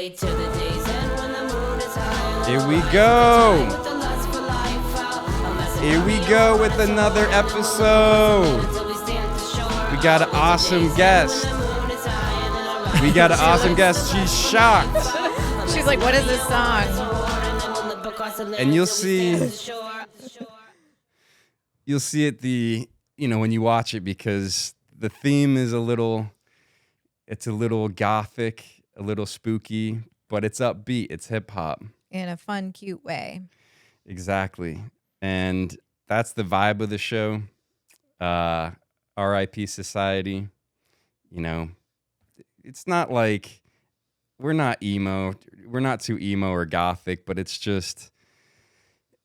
Here we go. Here we go with another episode. We got an awesome guest. She's shocked. She's like, what is this song? And you'll see it when you watch it, because the theme is a little gothic, a little spooky, but it's upbeat. It's hip hop. In a fun, cute way. Exactly. And that's the vibe of the show. R.I.P. Society. It's not like we're not emo. We're not too emo or gothic, but it's just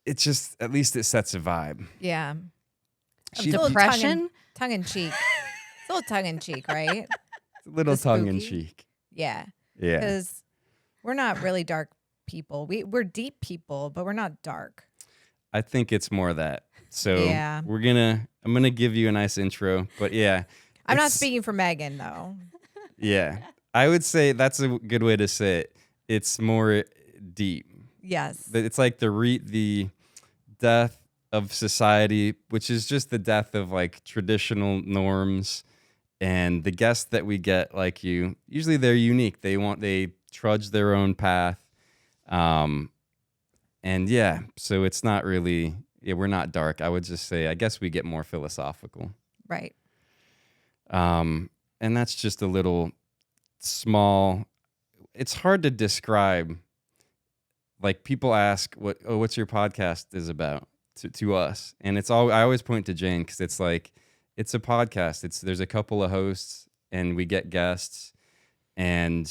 at least it sets a vibe. Yeah. Depression? Tongue in cheek. It's a little tongue in cheek, right? It's a little tongue in cheek. Yeah. Yeah. Because we're not really dark people. We're deep people, but we're not dark. I think it's more that. So yeah. I'm gonna give you a nice intro, but yeah. I'm not speaking for Megan though. Yeah. I would say that's a good way to say it. It's more deep. Yes. It's like the death of society, which is just the death of like traditional norms. And the guests that we get, like you, usually they're unique. They trudge their own path. And yeah, so it's not really, we're not dark. I would just say, I guess we get more philosophical. Right. And that's just a little small, it's hard to describe. Like people ask, what's your podcast is about to us? And I always point to Jane, because it's like, it's a podcast. There's a couple of hosts and we get guests, and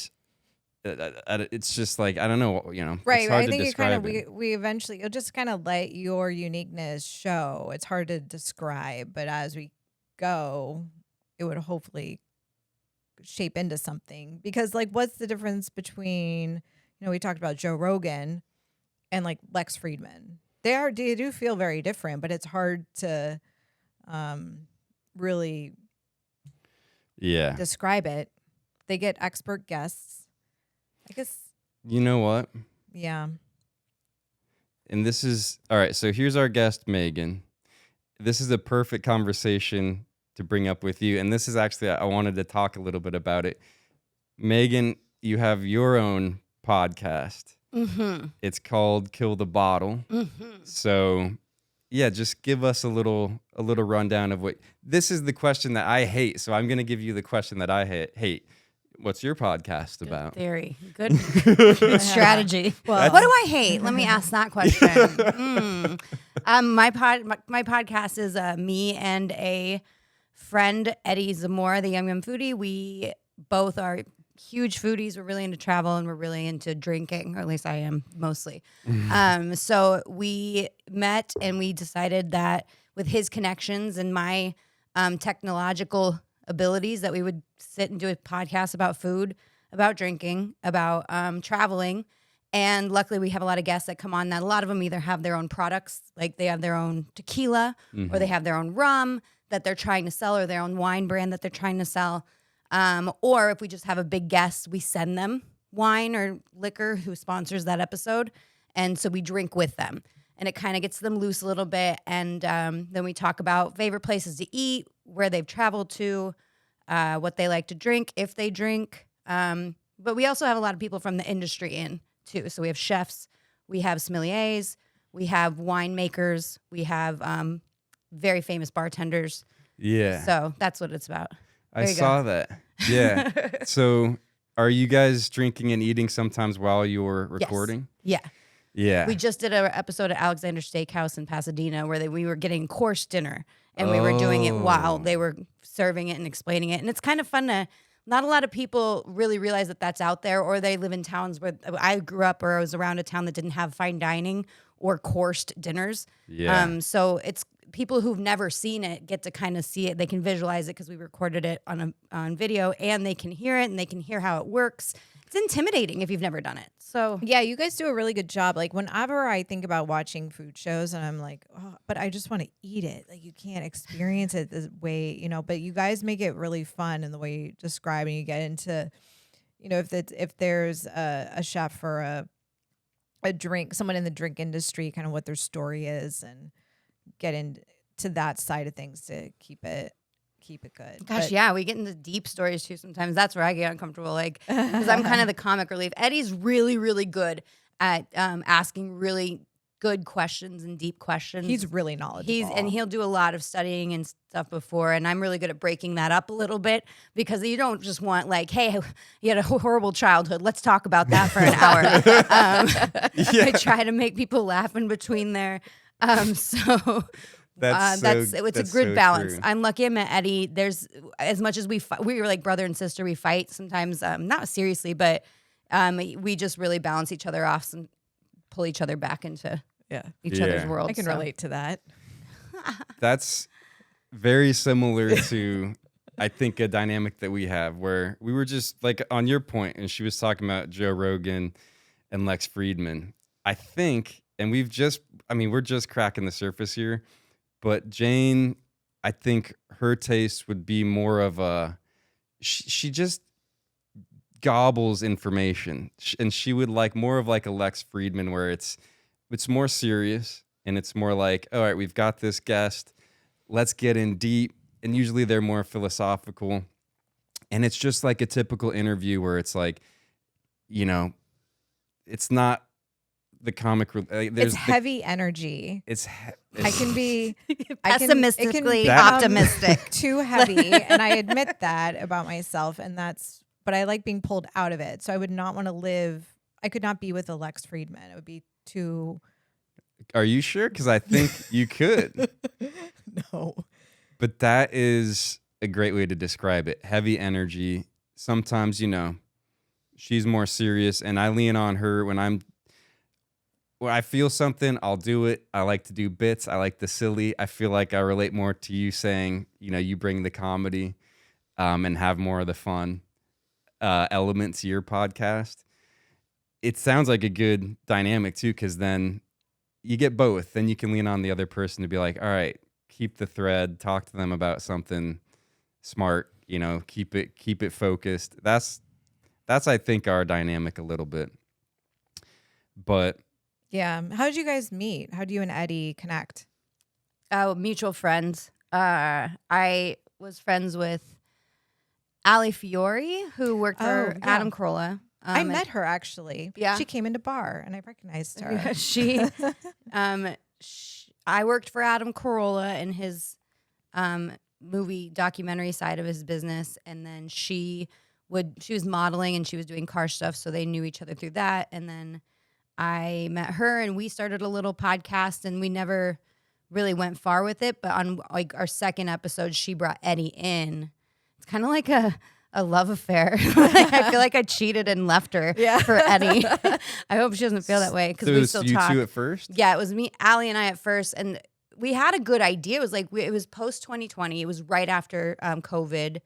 it's just like, I don't know, Right. It's hard I think to describe we eventually, you'll just kind of let your uniqueness show. It's hard to describe, but as we go, it would hopefully shape into something. Because like, what's the difference between, we talked about Joe Rogan and like Lex Fridman. They do feel very different, but it's hard to really describe it. They get expert guests, I guess. You know what? Yeah. And this is, all right, so here's our guest, Megan. This is a perfect conversation to bring up with you. And this is actually, I wanted to talk a little bit about it. Megan, you have your own podcast. Mm-hmm. It's called Kill the Bottle. Mm-hmm. So, yeah, just give us a little rundown of what. This is the question that I hate. So I'm going to give you the question that I hate. What's your podcast about? Good theory. Good strategy. Well, what do I hate? Let me ask that question. My podcast is me and a friend, Eddie Zamora, the Yum Yum Foodie. We both are huge foodies. We're really into travel and we're really into drinking, or at least I am mostly. So we met and we decided that with his connections and my technological abilities, that we would sit and do a podcast about food, about drinking, about traveling. And luckily we have a lot of guests that come on that a lot of them either have their own products, like they have their own tequila, or they have their own rum that they're trying to sell, or their own wine brand that they're trying to sell. Or if we just have a big guest, we send them wine or liquor who sponsors that episode. And so we drink with them. And it kind of gets them loose a little bit. And then we talk about favorite places to eat, where they've traveled to, what they like to drink, if they drink. But we also have a lot of people from the industry in, too. So we have chefs, we have sommeliers, we have winemakers, we have very famous bartenders. Yeah. So that's what it's about. I saw that. Yeah. So are you guys drinking and eating sometimes while you're recording? Yes. Yeah. Yeah. We just did an episode at Alexander Steakhouse in Pasadena where we were getting course dinner, and we were doing it while they were serving it and explaining it. And it's kind of fun to, not a lot of people really realize that that's out there, or they live in towns where I grew up, or I was around a town that didn't have fine dining or coursed dinners. Yeah. So it's people who've never seen it get to kind of see it. They can visualize it because we recorded it on video, and they can hear it and they can hear how it works. It's intimidating if you've never done it. So yeah, you guys do a really good job. Like whenever I think about watching food shows and I'm like, oh, but I just want to eat it. Like you can't experience it this way, but you guys make it really fun in the way you describe, and you get into, You know, if there's a chef or a drink, someone in the drink industry, kind of what their story is, and get into that side of things to keep it good. Gosh, yeah, we get into deep stories too sometimes. That's where I get uncomfortable, like, because I'm kind of the comic relief. Eddie's really, really good at asking really good questions and deep questions. He's really knowledgeable. He'll do a lot of studying and stuff before, and I'm really good at breaking that up a little bit, because you don't just want like, hey, you had a horrible childhood, let's talk about that for an hour. I try to make people laugh in between there. It's a good balance. True. I'm lucky I met Eddie. There's as much as we were like brother and sister. We fight sometimes, not seriously, but we just really balance each other off and pull each other back into each other's world. I can relate to that. That's very similar to, I think, a dynamic that we have where we were just like on your point, and she was talking about Joe Rogan and Lex Fridman. I think, and we're just cracking the surface here. But Jane, I think her taste would be more of she just gobbles information. And she would like more of like a Lex Fridman, where it's more serious, and it's more like, all right, we've got this guest, let's get in deep. And usually they're more philosophical. And it's just like a typical interview where it's like, you know, it's not the comic. It's heavy energy. I can be pessimistically optimistic. Too heavy, and I admit that about myself, but I like being pulled out of it. So I would not want to live. I could not be with a Lex Fridman. It would be too. Are you sure? Because I think you could. No. But that is a great way to describe it. Heavy energy. Sometimes, you know, she's more serious, and I lean on her when I feel something, I'll do it. I like to do bits. I like the silly. I feel like I relate more to you saying, you know, you bring the comedy and have more of the fun element to your podcast. It sounds like a good dynamic too, because then you get both. Then you can lean on the other person to be like, all right, keep the thread, talk to them about something smart, you know, keep it focused. That's I think our dynamic a little bit. But yeah. How did you guys meet? How do you and Eddie connect? Mutual friends. I was friends with Ali Fiore, who worked for Adam Carolla. I met her actually. Yeah. She came into bar and I recognized her. I worked for Adam Carolla in his movie documentary side of his business, and then she was modeling and she was doing car stuff, so they knew each other through that. And then I met her and we started a little podcast, and we never really went far with it. But on like our second episode, she brought Eddie in. It's kind of like a love affair. I feel like I cheated and left her for Eddie. I hope she doesn't feel that way, because we still talk. You two at first? Yeah, it was me, Allie, and I at first, and we had a good idea. It was like it was post 2020. It was right after COVID.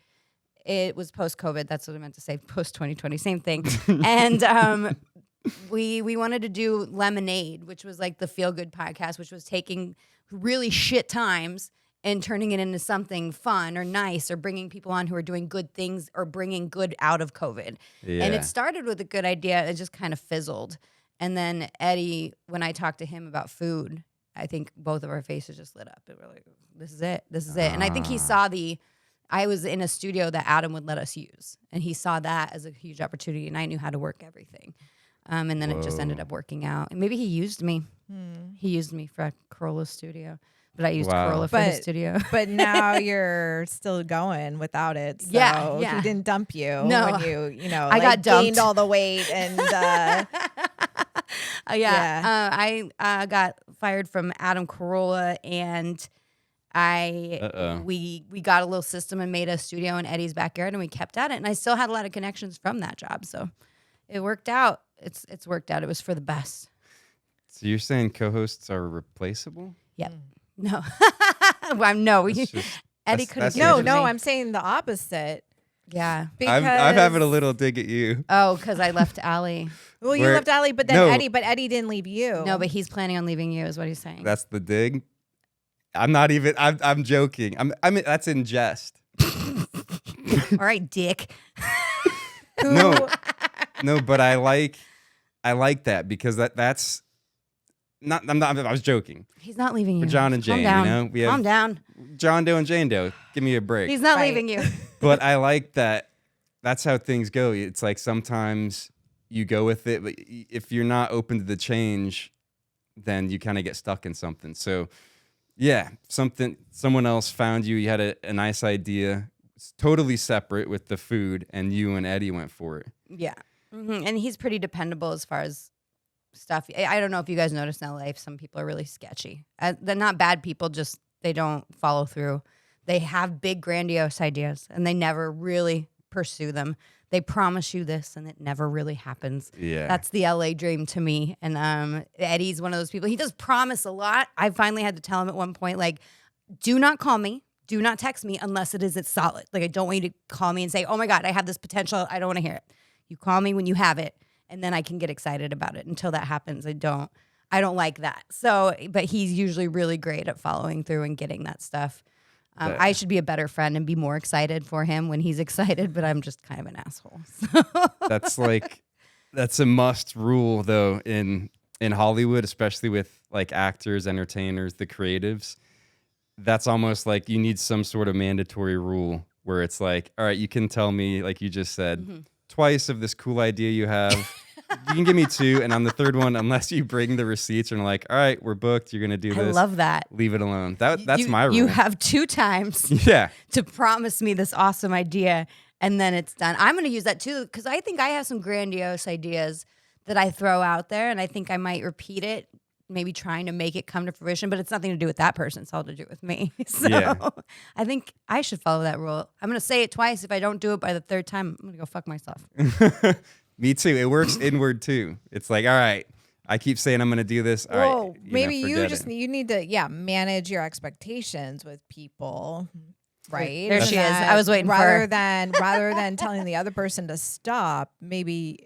It was post COVID. That's what I meant to say. Post 2020, same thing. And we wanted to do Lemonade, which was like the feel good podcast, which was taking really shit times and turning it into something fun or nice, or bringing people on who are doing good things or bringing good out of COVID. Yeah. And it started with a good idea. It just kind of fizzled. And then Eddie, when I talked to him about food, I think both of our faces just lit up. And we're like, this is it. This is it. And I think he saw I was in a studio that Adam would let us use. And he saw that as a huge opportunity. And I knew how to work everything. And then it just ended up working out. And maybe he used me. He used me for Carolla's studio. But I used Carolla for his studio. But now you're still going without it. So yeah. He didn't dump you when you know, I got dumped. Gained all the weight and I got fired from Adam Carolla, and we got a little system and made a studio in Eddie's backyard, and we kept at it. And I still had a lot of connections from that job. So it worked out. It's worked out. It was for the best. So you're saying co-hosts are replaceable? Yeah. No. Eddie could have. No, I'm saying the opposite. Yeah. I'm having a little dig at you. Oh, because I left Allie. Well, you left Allie, but then Eddie didn't leave you. No, but he's planning on leaving you, is what he's saying. That's the dig? I'm not even, I'm joking. I mean, that's in jest. All right, dick. No. No, but I like that because that's not. I was joking. He's not leaving you. For Jon and Jane, Calm down. you know, we have Calm down. John Doe and Jane Doe. Give me a break. He's not Right. leaving you. But I like that. That's how things go. It's like sometimes you go with it, but if you're not open to the change, then you kind of get stuck in something. So, yeah, someone else found you. You had a nice idea, it's totally separate with the food, and you and Eddie went for it. Yeah. And he's pretty dependable as far as stuff. I don't know if you guys notice in LA, if some people are really sketchy. They're not bad people, just they don't follow through. They have big, grandiose ideas, and they never really pursue them. They promise you this, and it never really happens. Yeah. That's the LA dream to me. And Eddie's one of those people. He does promise a lot. I finally had to tell him at one point, like, do not call me. Do not text me unless it's solid. Like, I don't want you to call me and say, oh, my God, I have this potential. I don't want to hear it. You call me when you have it, and then I can get excited about it. Until that happens, I don't like that. So, but he's usually really great at following through and getting that stuff. I should be a better friend and be more excited for him when he's excited, but I'm just kind of an asshole. So. That's a must rule though in Hollywood, especially with like actors, entertainers, the creatives. That's almost like you need some sort of mandatory rule where it's like, all right, you can tell me, like you just said, twice of this cool idea you have. You can give me 2, and on the third one, unless you bring the receipts and are like, all right, we're booked, you're gonna do this. I love that. Leave it alone. That's my rule. You have 2 times to promise me this awesome idea, and then it's done. I'm gonna use that too, because I think I have some grandiose ideas that I throw out there, and I think I might repeat it, maybe trying to make it come to fruition, but it's nothing to do with that person. It's all to do with me. So I think I should follow that rule. I'm gonna say it twice. If I don't do it by the 3rd time, I'm gonna go fuck myself. Me too. It works inward too. It's like, all right, I keep saying I'm going to do this. All right, maybe you need to manage your expectations with people, right? There she is. I was waiting for her. Rather than telling the other person to stop, maybe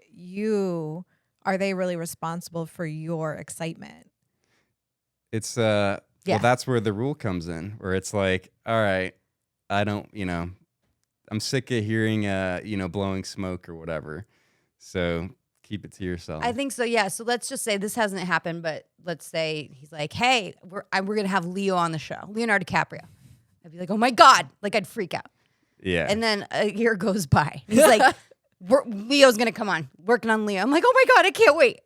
are they really responsible for your excitement? It's well, that's where the rule comes in, where it's like, all right, I don't, I'm sick of hearing blowing smoke or whatever. So keep it to yourself. I think so, yeah. So let's just say this hasn't happened, but let's say he's like, hey, we're going to have Leo on the show, Leonardo DiCaprio. I'd be like, oh my God. Like, I'd freak out. Yeah. And then a year goes by. He's like, Leo's going to come on, working on Leo. I'm like, oh my God, I can't wait.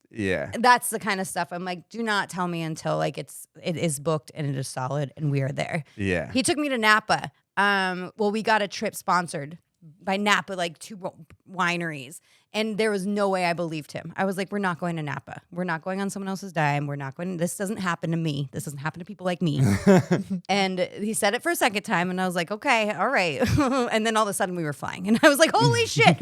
Yeah. That's the kind of stuff. I'm like, do not tell me until like it is booked and it is solid and we are there. Yeah. He took me to Napa. We got a trip sponsored by Napa, like 2 wineries. And there was no way I believed him. I was like, we're not going to Napa. We're not going on someone else's dime. We're not going, this doesn't happen to me. This doesn't happen to people like me. And he said it for a second time. And I was like, okay, all right. And then all of a sudden we were flying. And I was like, holy shit.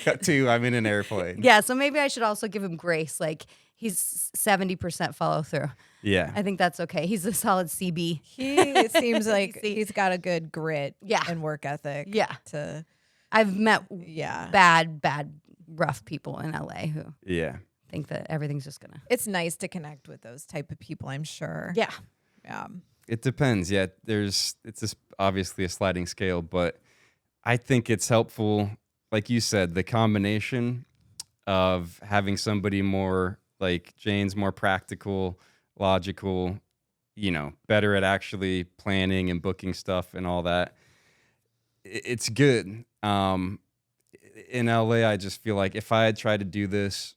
Cut to, I'm in an airplane. Yeah. So maybe I should also give him grace. Like he's 70% follow through. Yeah. I think that's okay. He's a solid CB. It seems like he's got a good grit and work ethic. Yeah. I've met bad, rough people in LA who think that everything's just gonna. It's nice to connect with those type of people, I'm sure. Yeah. Yeah. It depends. Yeah. It's just obviously a sliding scale, but I think it's helpful, like you said, the combination of having somebody more like Jane's more practical, logical, better at actually planning and booking stuff and all that. It's good. In LA, I just feel like if I had tried to do this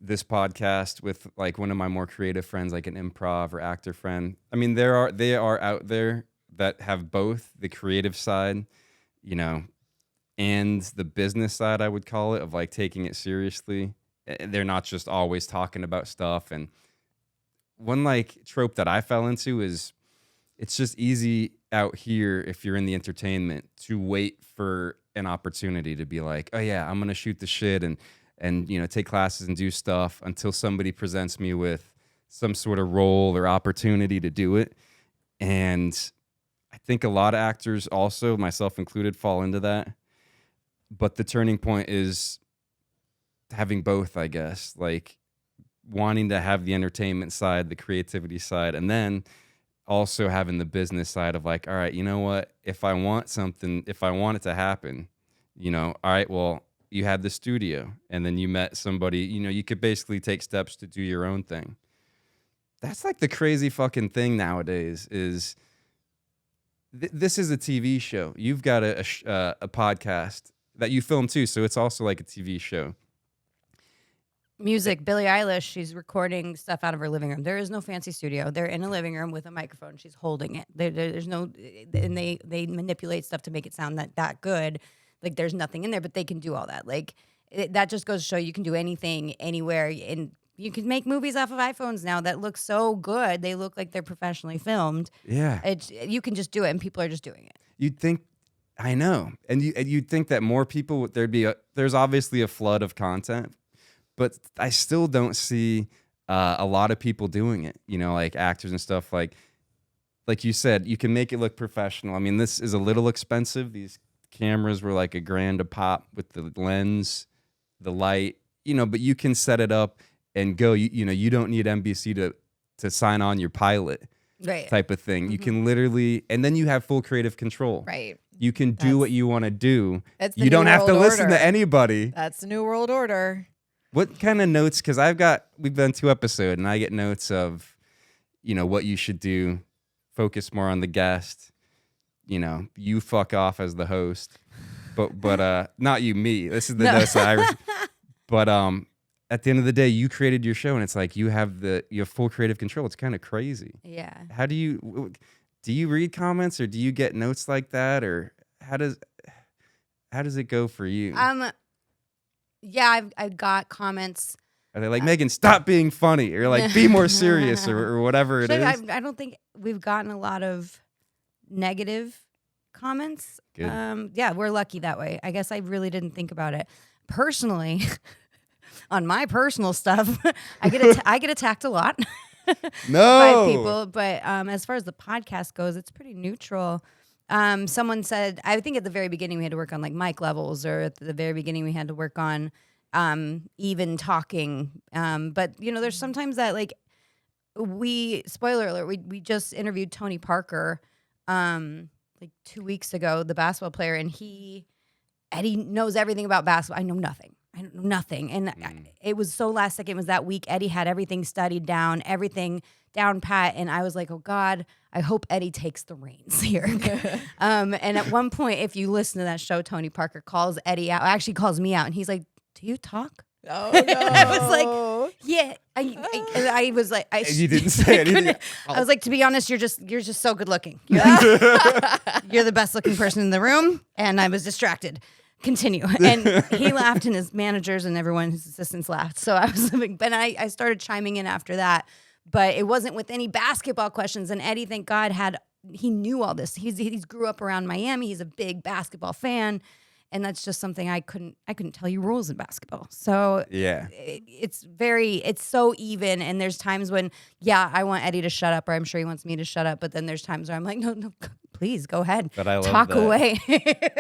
podcast with like one of my more creative friends, like an improv or actor friend, I mean, they are out there that have both the creative side, and the business side, I would call it, of like taking it seriously. They're not just always talking about stuff. And one like trope that I fell into is it's just easy out here if you're in the entertainment to wait for an opportunity to be like, oh yeah, I'm gonna shoot the shit and take classes and do stuff until somebody presents me with some sort of role or opportunity to do it. And I think a lot of actors also, myself included, fall into that. But the turning point is having both, I guess, like wanting to have the entertainment side, the creativity side, and then also having the business side of like, all right, you know what? If I want it to happen, all right, well, you had the studio, and then you met somebody, you could basically take steps to do your own thing. That's like the crazy fucking thing nowadays is this is a TV show. You've got a podcast that you film too, so it's also like a TV show. Music, Billie Eilish, she's recording stuff out of her living room. There is no fancy studio. They're in a living room with a microphone. She's holding it. There's no, and they manipulate stuff to make it sound that good. Like there's nothing in there, but they can do all that. Like that just goes to show you can do anything, anywhere, and you can make movies off of iPhones now that look so good. They look like they're professionally filmed. Yeah, you can just do it, and people are just doing it. You'd think, I know, and you'd think that more people there's obviously a flood of content. But I still don't see a lot of people doing it, like actors and stuff. Like you said, you can make it look professional. I mean, this is a little expensive. These cameras were like $1,000 a pop with the lens, the light, but you can set it up and go. You don't need NBC to sign on your pilot, right? Type of thing. You can literally, and then you have full creative control. Right. You can do what you want to do. You don't have to listen to anybody. That's the New World Order. What kind of notes? Because we've done 2 episodes, and I get notes of, what you should do. Focus more on the guest. You fuck off as the host, but not you, me. This is the notes that I. But at the end of the day, you created your show, and it's like you have full creative control. It's kind of crazy. Yeah. How do you read comments, or do you get notes like that, or how does it go for you? Yeah, I've got comments. Are they like, Megan, stop being funny, or like, be more serious, or whatever it is? I don't think we've gotten a lot of negative comments. Good. Yeah, we're lucky that way. I guess I really didn't think about it. Personally, on my personal stuff, I get attacked a lot by people. But as far as the podcast goes, it's pretty neutral. Someone said, I think at the very beginning we had to work on like mic levels, or at the very beginning we had to work on even talking. But there's sometimes that like spoiler alert, we just interviewed Tony Parker like 2 weeks ago, the basketball player, and Eddie knows everything about basketball. I know nothing. And it was so last second. It was that week. Eddie had everything studied down, everything down pat. And I was like, oh God, I hope Eddie takes the reins here. And at one point, if you listen to that show, Tony Parker calls Eddie out, actually calls me out. And he's like, do you talk? Oh, no. I was like, yeah. I was like, you didn't say anything. I was like, to be honest, you're just so good looking. You're the best looking person in the room. And I was distracted. Continue. And he laughed, and his managers and everyone, his assistants laughed. So I was like, but I started chiming in after that. But it wasn't with any basketball questions. And Eddie, thank God, he knew all this. He's grew up around Miami. He's a big basketball fan. And that's just something I couldn't tell you rules in basketball. So yeah, it's so even. And there's times when, I want Eddie to shut up, or I'm sure he wants me to shut up. But then there's times where I'm like, no, please go ahead. But I love talk that. away.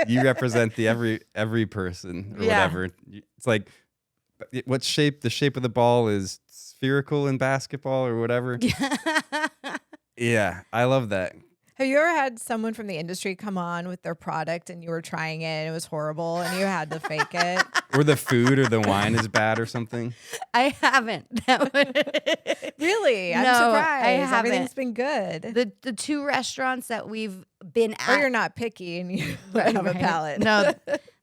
You represent the every person or whatever. It's like, what shape? The shape of the ball is spherical in basketball or whatever. Yeah, I love that. Have you ever had someone from the industry come on with their product and you were trying it and it was horrible and you had to fake it? Or the food or the wine is bad or something? I haven't. Really? I'm No, surprised. I haven't. Everything's been good. The 2 restaurants that we've been at. Or you're not picky and you have a palate. No,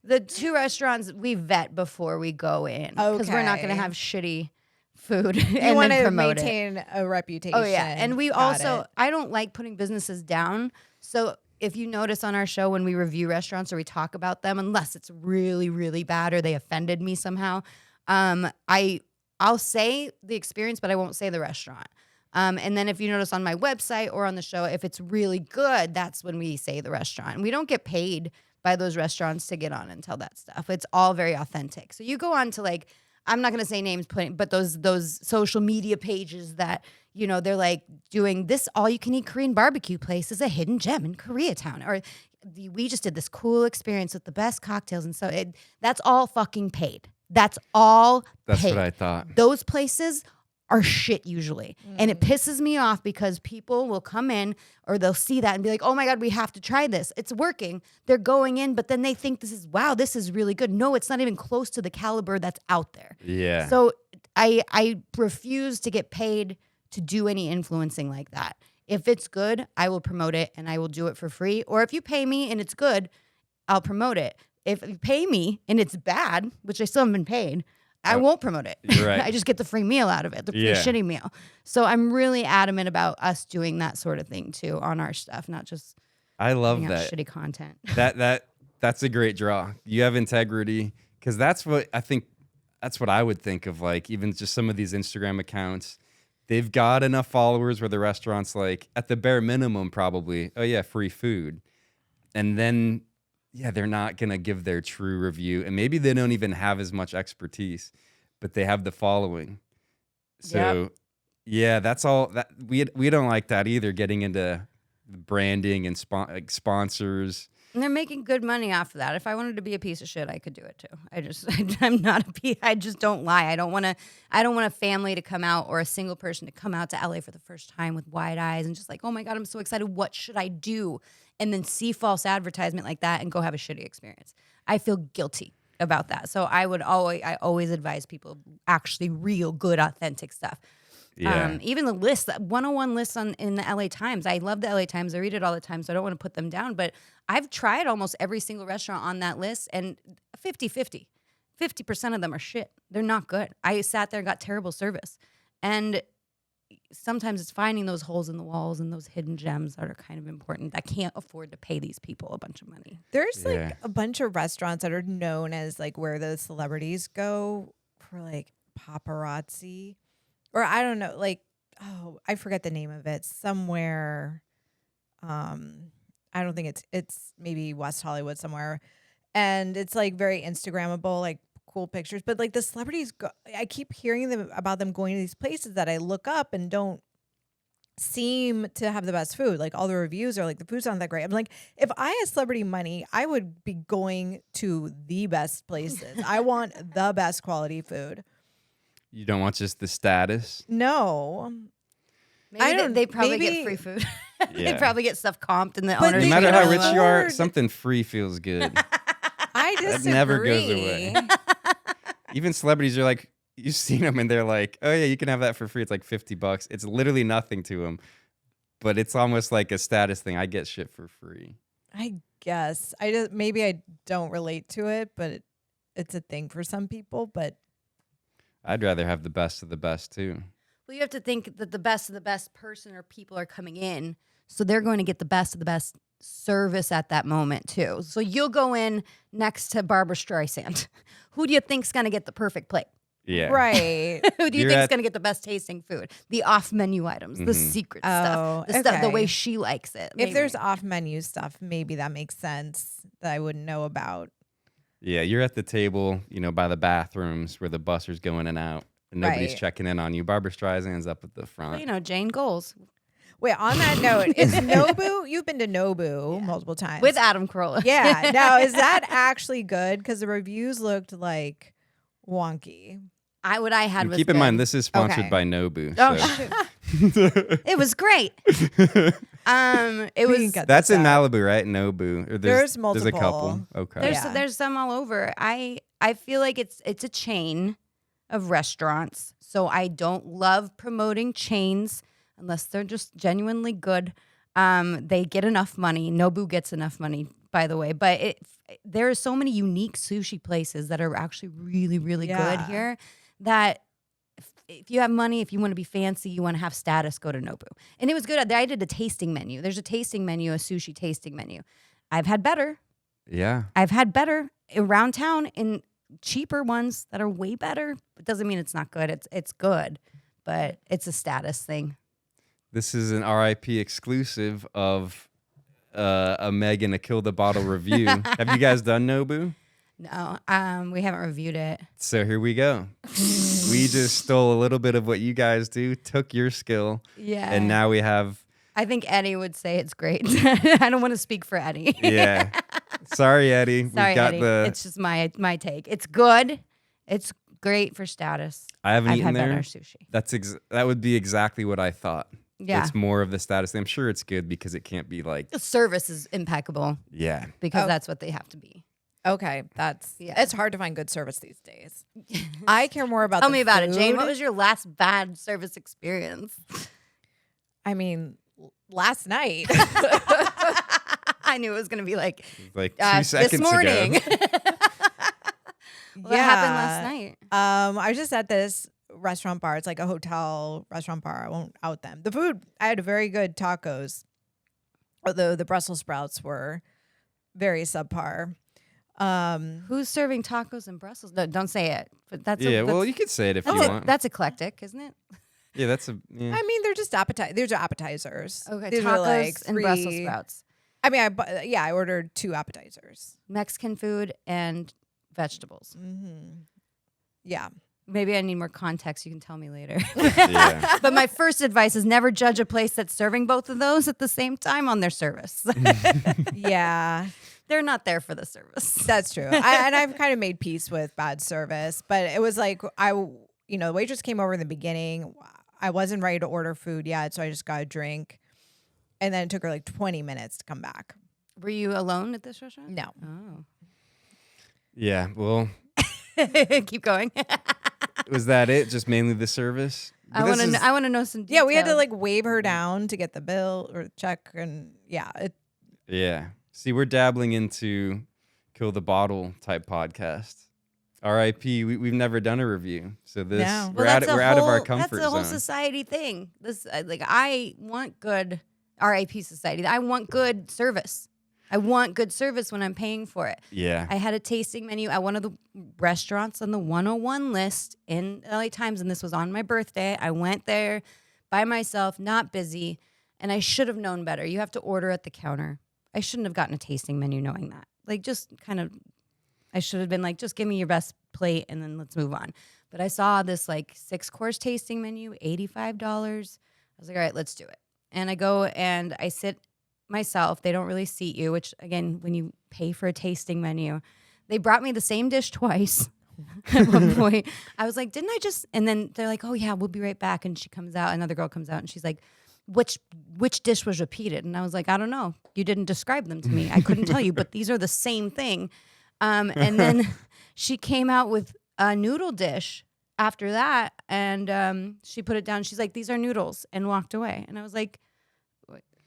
the 2 restaurants we vet before we go in. Because we're not going to have shitty food you want to maintain a reputation. Oh yeah, and we also I don't like putting businesses down. So if you notice on our show when we review restaurants or we talk about them, unless it's really really bad or they offended me somehow, I'll say the experience, but I won't say the restaurant. And then if you notice on my website or on the show, if it's really good, that's when we say the restaurant. And we don't get paid by those restaurants to get on and tell that stuff. It's all very authentic. So you go on to like, I'm not going to say names, but those social media pages that, they're like doing this all-you-can-eat Korean barbecue place is a hidden gem in Koreatown. Or we just did this cool experience with the best cocktails. And so that's all fucking paid. That's all That's paid. what I thought. Those places are shit usually. And it pisses me off because people will come in or they'll see that and be like, oh my God, we have to try this. It's working. They're going in, but then they think this is really good. No, it's not even close to the caliber that's out there. Yeah. So I refuse to get paid to do any influencing like that. If it's good, I will promote it and I will do it for free. Or if you pay me and it's good, I'll promote it. If you pay me and it's bad, which I still haven't been paid, I won't promote it. Right. I just get the free meal out of it, the free shitty meal. So I'm really adamant about us doing that sort of thing too on our stuff, not just I love putting out that shitty content. That's a great draw. You have integrity, because that's what I think. That's what I would think of, like, even just some of these Instagram accounts. They've got enough followers where the restaurant's like, at the bare minimum, probably, oh yeah, free food, and then. Yeah, they're not going to give their true review. And maybe they don't even have as much expertise, but they have the following. So, yeah, that's all. That we don't like that either, getting into branding and sponsors. And they're making good money off of that. If I wanted to be a piece of shit, I could do it too. I'm not I just don't lie. I don't want a family to come out or a single person to come out to LA for the first time with wide eyes and just like, oh my God, I'm so excited. What should I do? And then see false advertisement like that and go have a shitty experience. I feel guilty about that. So I always advise people actually real, good, authentic stuff. Yeah. Even the list, 101 lists in the LA Times. I love the LA Times. I read it all the time, so I don't want to put them down. But I've tried almost every single restaurant on that list, and 50-50. 50% of them are shit. They're not good. I sat there and got terrible service. And sometimes it's finding those holes in the walls and those hidden gems that are kind of important. I can't afford to pay these people a bunch of money. There's like a bunch of restaurants that are known as like where the celebrities go for like paparazzi, or I don't know, like, oh, I forget the name of it. Somewhere, I don't think it's maybe West Hollywood somewhere, and it's like very Instagrammable, like cool pictures, but like the celebrities I keep hearing about them going to these places that I look up and don't seem to have the best food. Like all the reviews are like the food's not that great. I'm like, if I had celebrity money, I would be going to the best places. I want the best quality food. You don't want just the status? No. Maybe they probably get free food. They probably get stuff comped and the owners. No matter how rich you are, something free feels good. I disagree. That never goes away. Even celebrities are like, you've seen them and they're like, oh yeah, you can have that for free. It's like $50. It's literally nothing to them, but it's almost like a status thing. I get shit for free. I guess maybe I don't relate to it, but it's a thing for some people. But I'd rather have the best of the best too. Well, you have to think that the best of the best person or people are coming in, so they're going to get the best of the best service at that moment too. So you'll go in next to Barbara Streisand. Who do you think's going to get the perfect plate? Yeah. Right. Who do you think's going to get the best tasting food? The off-menu items, the secret stuff, stuff, the way she likes it. If there's off-menu stuff, maybe that makes sense that I wouldn't know about. Yeah, you're at the table, by the bathrooms where the busser's going in and out, and nobody's checking in on you. Barbara Streisand's up at the front. Well, Jane Goals. Wait, on that note, is Nobu? You've been to Nobu multiple times with Adam Carolla. Yeah. Now, is that actually good? Because the reviews looked like wonky. What I had was keep in mind this is sponsored by Nobu. Oh, so. It was great. It was. That's in Malibu, right? Nobu. Or there's multiple. There's a couple. Okay. There's some all over. I feel like it's a chain of restaurants, so I don't love promoting chains unless they're just genuinely good. They get enough money. Nobu gets enough money, by the way. But there are so many unique sushi places that are actually really, really good here that if you have money, if you want to be fancy, you want to have status, go to Nobu. And it was good. I did a tasting menu. There's a tasting menu, a sushi tasting menu. I've had better. Yeah. I've had better around town in cheaper ones that are way better. It doesn't mean it's not good. It's good, but it's a status thing. This is an RIP exclusive of a Meg and a Kill the Bottle review. Have you guys done Nobu? No, we haven't reviewed it. So here we go. We just stole a little bit of what you guys do, took your skill, and now we have... I think Eddie would say it's great. I don't want to speak for Eddie. Yeah. Sorry, Eddie. Sorry, Eddie. It's just my take. It's good. It's great for status. I haven't I've eaten had there. better sushi. That would be exactly what I thought. Yeah. It's more of the status thing. I'm sure it's good because it can't be like, The service is impeccable yeah. because that's what they have to be. Okay, Yeah. it's hard to find good service these days. I care more about. Tell the me about it, Jane. food. What was your last bad service experience? I mean, last night. I knew it was going to be like 2 seconds this morning. ago. What happened last night? I was just at this restaurant bar. It's like a hotel restaurant bar. I won't out them. The food, I had very good tacos, although the Brussels sprouts were very subpar. Who's serving tacos in Brussels? No, don't say it. But that's Well, you could say it if you want. That's eclectic, isn't it? Yeah, yeah. I mean, they're just these are appetizers. Okay, These tacos are like and Brussels sprouts. I mean, I ordered 2 appetizers. Mexican food and vegetables. Mm-hmm. Yeah. Maybe I need more context. You can tell me later. Yeah. But my first advice is never judge a place that's serving both of those at the same time on their service. Yeah. They're not there for the service. That's true. I've kind of made peace with bad service, but it was like the waitress came over in the beginning. I wasn't ready to order food yet, so I just got a drink, and then it took her like 20 minutes to come back. Were you alone at this restaurant? No. Oh. Yeah, well, Keep going. was that it? Just mainly the service? I want to know some details. Yeah, we had to like wave her down to get the bill or check, and Yeah. See, we're dabbling into Kill the Bottle type podcast. R.I.P. We've never done a review, so this No. we're out of our comfort That's a whole zone. society thing. This I want good RIP society. I want good service. I want good service when I'm paying for it. Yeah. I had a tasting menu at one of the restaurants on the 101 list in LA Times, and this was on my birthday. I went there by myself, not busy, and I should have known better. You have to order at the counter. I shouldn't have gotten a tasting menu knowing that. I should have been like, just give me your best plate and then let's move on. But I saw this 6-course tasting menu, $85. I was like, all right, let's do it. And I go and I sit myself. They don't really seat you, which again, when you pay for a tasting menu, they brought me the same dish twice. At one point, I was like, didn't I just? And then they're like, oh yeah, we'll be right back. And she comes out, another girl comes out, and she's like, which dish was repeated? And I was like, I don't know. You didn't describe them to me. I couldn't tell you, but these are the same thing. And then she came out with a noodle dish after that, and she put it down. She's like, these are noodles, and walked away. And I was like,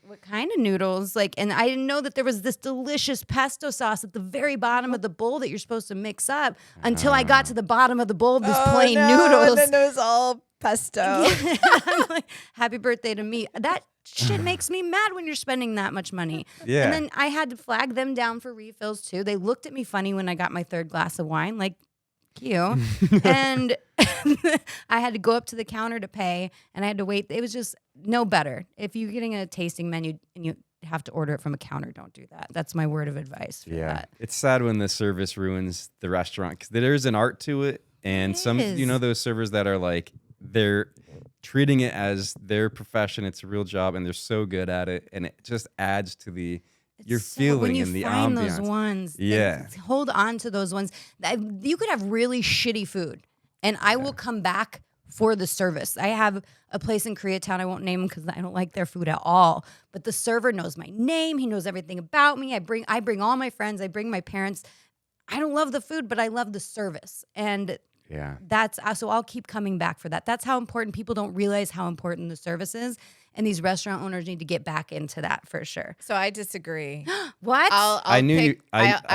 what kind of noodles? And I didn't know that there was this delicious pesto sauce at the very bottom of the bowl that you're supposed to mix up until I got to the bottom of the bowl of this plain noodles. And then it was all pesto. I'm like, happy birthday to me. That shit makes me mad when you're spending that much money. Yeah. And then I had to flag them down for refills too. They looked at me funny when I got my 3rd glass of wine, like, you. And I had to go up to the counter to pay, and I had to wait. It was just no better. If you're getting a tasting menu and you have to order it from a counter, don't do that. That's my word of advice for that. It's sad when the service ruins the restaurant because there's an art to it. And those servers that are like, they're treating it as their profession. It's a real job, and they're so good at it. And it just adds to your feeling and the ambiance. Those ones, hold on to those ones. You could have really shitty food, and I will come back for the service. I have a place in Koreatown. I won't name them because I don't like their food at all. But the server knows my name. He knows everything about me. I bring all my friends. I bring my parents. I don't love the food, but I love the service. And that's so I'll keep coming back for that. That's how important. People don't realize how important the service is. And these restaurant owners need to get back into that for sure. So I disagree. What? I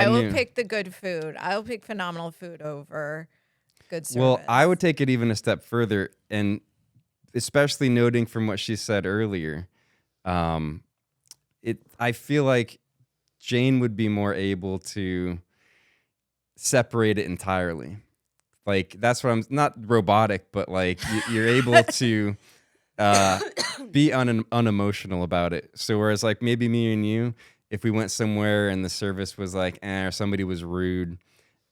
will pick the good food. I'll pick phenomenal food over good service. Well, I would take it even a step further, and especially noting from what she said earlier, I feel like Jane would be more able to separate it entirely. Like that's what I'm not robotic, but like you're able to be unemotional about it. So whereas like maybe me and you, if we went somewhere and the service was like, or somebody was rude,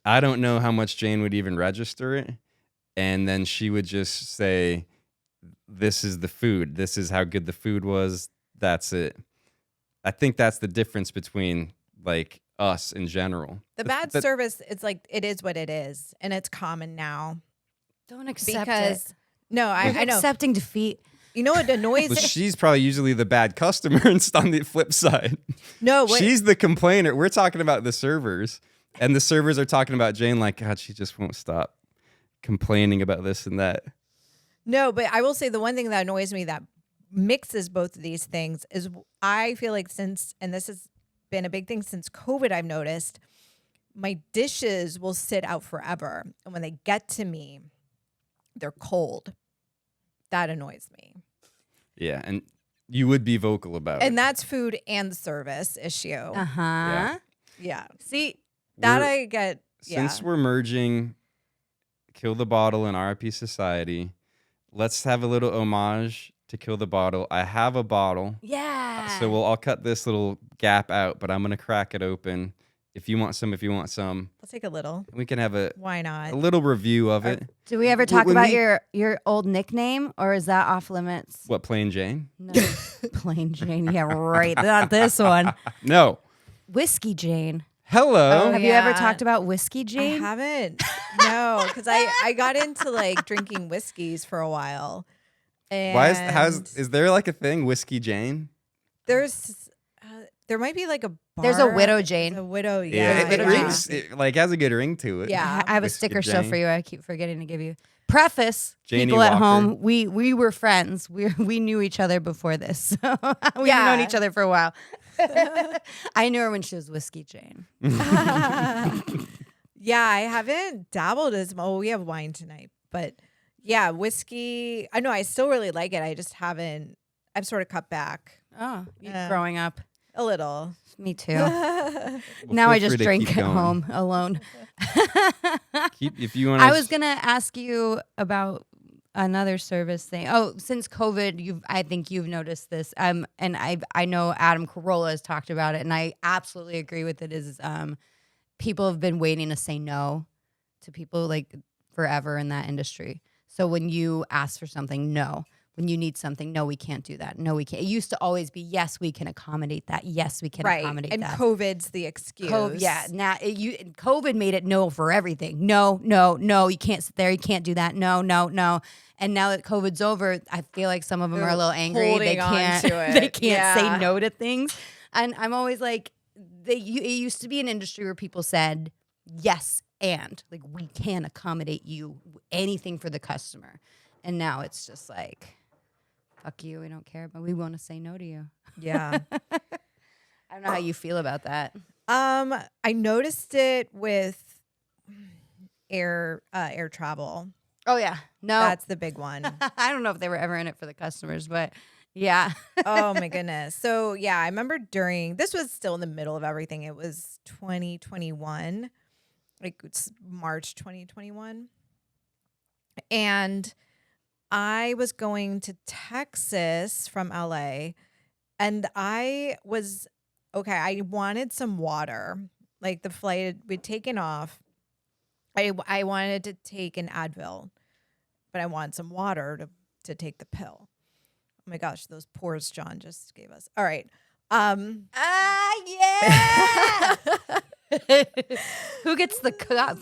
I don't know how much Jane would even register it. And then she would just say, this is the food. This is how good the food was. That's it. I think that's the difference between like us in general. The bad service, it's like, it is what it is. And it's common now. Don't accept because it. no, I know. Accepting defeat. You know what annoys Well, she's probably usually the bad customer and on the flip side. No, she's the complainer. We're talking about the servers, and the servers are talking about Jane like, God, she just won't stop complaining about this and that. No, but I will say the one thing that annoys me that mixes both of these things is I feel like and this has been a big thing since COVID, I've noticed my dishes will sit out forever. And when they get to me, they're cold. That annoys me. Yeah, and you would be vocal about it. And that's food and service issue. Uh-huh. Yeah. See, that I get. Since we're merging Kill the Bottle and RIP Society, let's have a little homage to Kill the Bottle. I have a bottle. Yeah. So I'll cut this little gap out, but I'm going to crack it open. If you want some, I'll take a little. we can have Why not? a little review of it. Do we ever talk about your old nickname, or is that off limits? What, Plain Jane? No. Plain Jane. Yeah, right. Not this one. No. Whiskey Jane. Hello. Have you ever talked about Whiskey Jane? I haven't. No, because I got into like drinking whiskeys for a while. And Why is there like a thing, Whiskey Jane? There might be like a bar. There's a Widow Jane. A widow, Yeah, it rings. It like has a good ring to it. Yeah. I have a Whiskey sticker still Jane. for you. I keep forgetting to give you. Preface, Janie people at Walker. home, we were friends. We knew each other before this. So we've known each other for a while. I knew her when she was Whiskey Jane. Yeah, I haven't dabbled as much. Oh, we have wine tonight. But yeah, whiskey. I know I still really like it. I just haven't. I've sort of cut back Oh, growing up. a little. Me too. Well, Now feel I just free to drink keep at going. home alone. If you want. I was gonna ask you about another service thing. Oh, since COVID, I think you've noticed this. And I know Adam Carolla has talked about it, and I absolutely agree with it. Is people have been waiting to say no to people like forever in that industry. So when you ask for something, no. When you need something, no, we can't do that. No, we can't. It used to always be, yes, we can accommodate that. Yes, we can accommodate and that. And COVID's the excuse. Now COVID made it no for everything. No, you can't sit there. You can't do that. No. And now that COVID's over, I feel like some of them are a little angry. They can't. They can't say no to things. And I'm always like, it used to be an industry where people said yes, and like we can accommodate you, anything for the customer. And now it's just like, fuck you, we don't care, but we want to say no to you. Yeah. I don't know how you feel about that. I noticed it with air travel. Oh yeah, no, That's the big one. I don't know if they were ever in it for the customers, but yeah. Oh my goodness. So yeah, I remember this was still in the middle of everything. It was 2021, like it's March 2021. And I was going to Texas from LA, and I wanted some water. Like the flight we'd taken off. I wanted to take an Advil, but I wanted some water to take the pill. Oh my gosh, those pours Jon just gave us. All right. Yeah. Who gets the cup?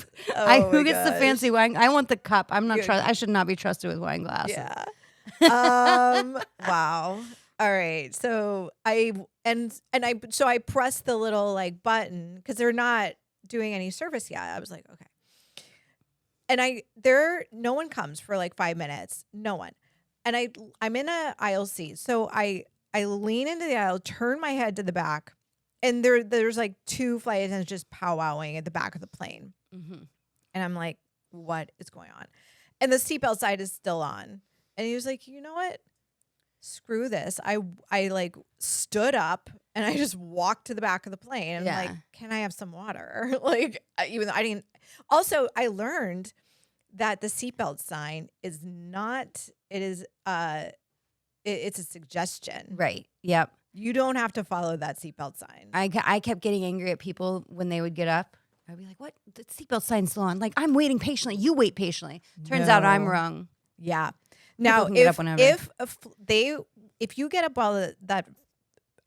Who gets the fancy wine? I want the cup. I'm not I should not be trusted with wine glasses. Yeah. Wow. All right. So I pressed the little like button because they're not doing any service yet. I was like, okay. And no one comes for like 5 minutes. No one. And I'm in a aisle seat. So I lean into the aisle, turn my head to the back, and there's like two flight attendants just powwowing at the back of the plane. Mm-hmm. And I'm like, what is going on? And the seatbelt sign is still on. And he was like, you know what? Screw this. I like stood up and I just walked to the back of the plane. And I'm like, can I have some water? Like, even though I didn't. Also, I learned that the seatbelt sign is not. It is. It's a suggestion. Right. Yep. You don't have to follow that seatbelt sign. I kept getting angry at people when they would get up. I'd be like, what? The seatbelt sign's still on. Like, I'm waiting patiently. You wait patiently. Turns out I'm wrong. Yeah. Now, if you get up while that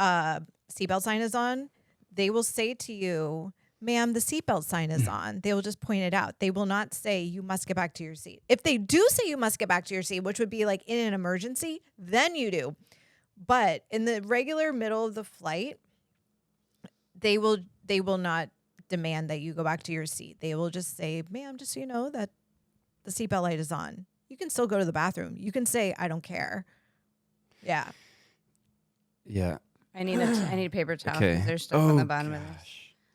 seatbelt sign is on, they will say to you ma'am, the seatbelt sign is on. They will just point it out. They will not say you must get back to your seat. If they do say you must get back to your seat, which would be like in an emergency, then you do. But in the regular middle of the flight, they will not demand that you go back to your seat. They will just say, ma'am, just so you know that the seatbelt light is on. You can still go to the bathroom. You can say, I don't care. Yeah. Yeah. I need a paper towel. Okay. There's stuff on the bottom of this.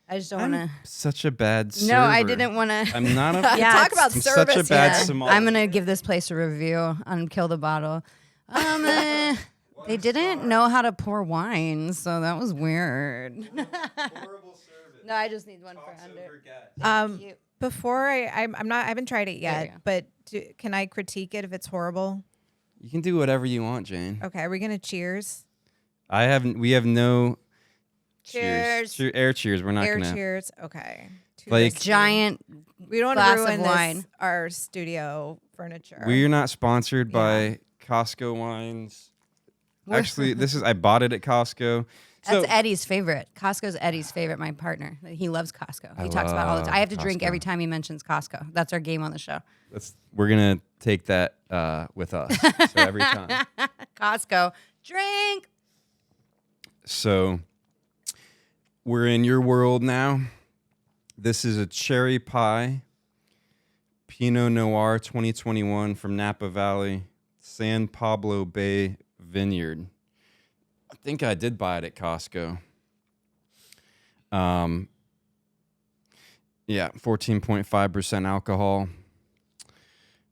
I just don't want to. Such a bad server. No, I didn't want to. I'm not a. Yeah, Talk about I'm service. such a bad here. Somali. I'm gonna give this place a review on Kill the Bottle. They didn't know how to pour wine, so that was weird. Horrible service. No, I just need one for under. Before I haven't tried it There you yet, go. but can I critique it if it's horrible? You can do whatever you want, Jane. Okay, are we gonna cheers? We have no. Cheers. Air cheers. We're not Air gonna. cheers. Okay. Like- Giant. We don't want glass to of ruin wine. our studio furniture. We're not sponsored Yeah. by Costco wines. We're- Actually, I bought it at Costco. That's So Eddie's favorite. Costco's Eddie's favorite. My partner. He loves Costco. He I talks about it all the time. I have to drink love every Costco. time he mentions Costco. That's our game on the show. we're gonna take that with us. So every time. Costco. Drink. So we're in your world now. This is a cherry pie Pinot Noir 2021 from Napa Valley, San Pablo Bay Vineyard. I think I did buy it at Costco. Yeah, 14.5% alcohol.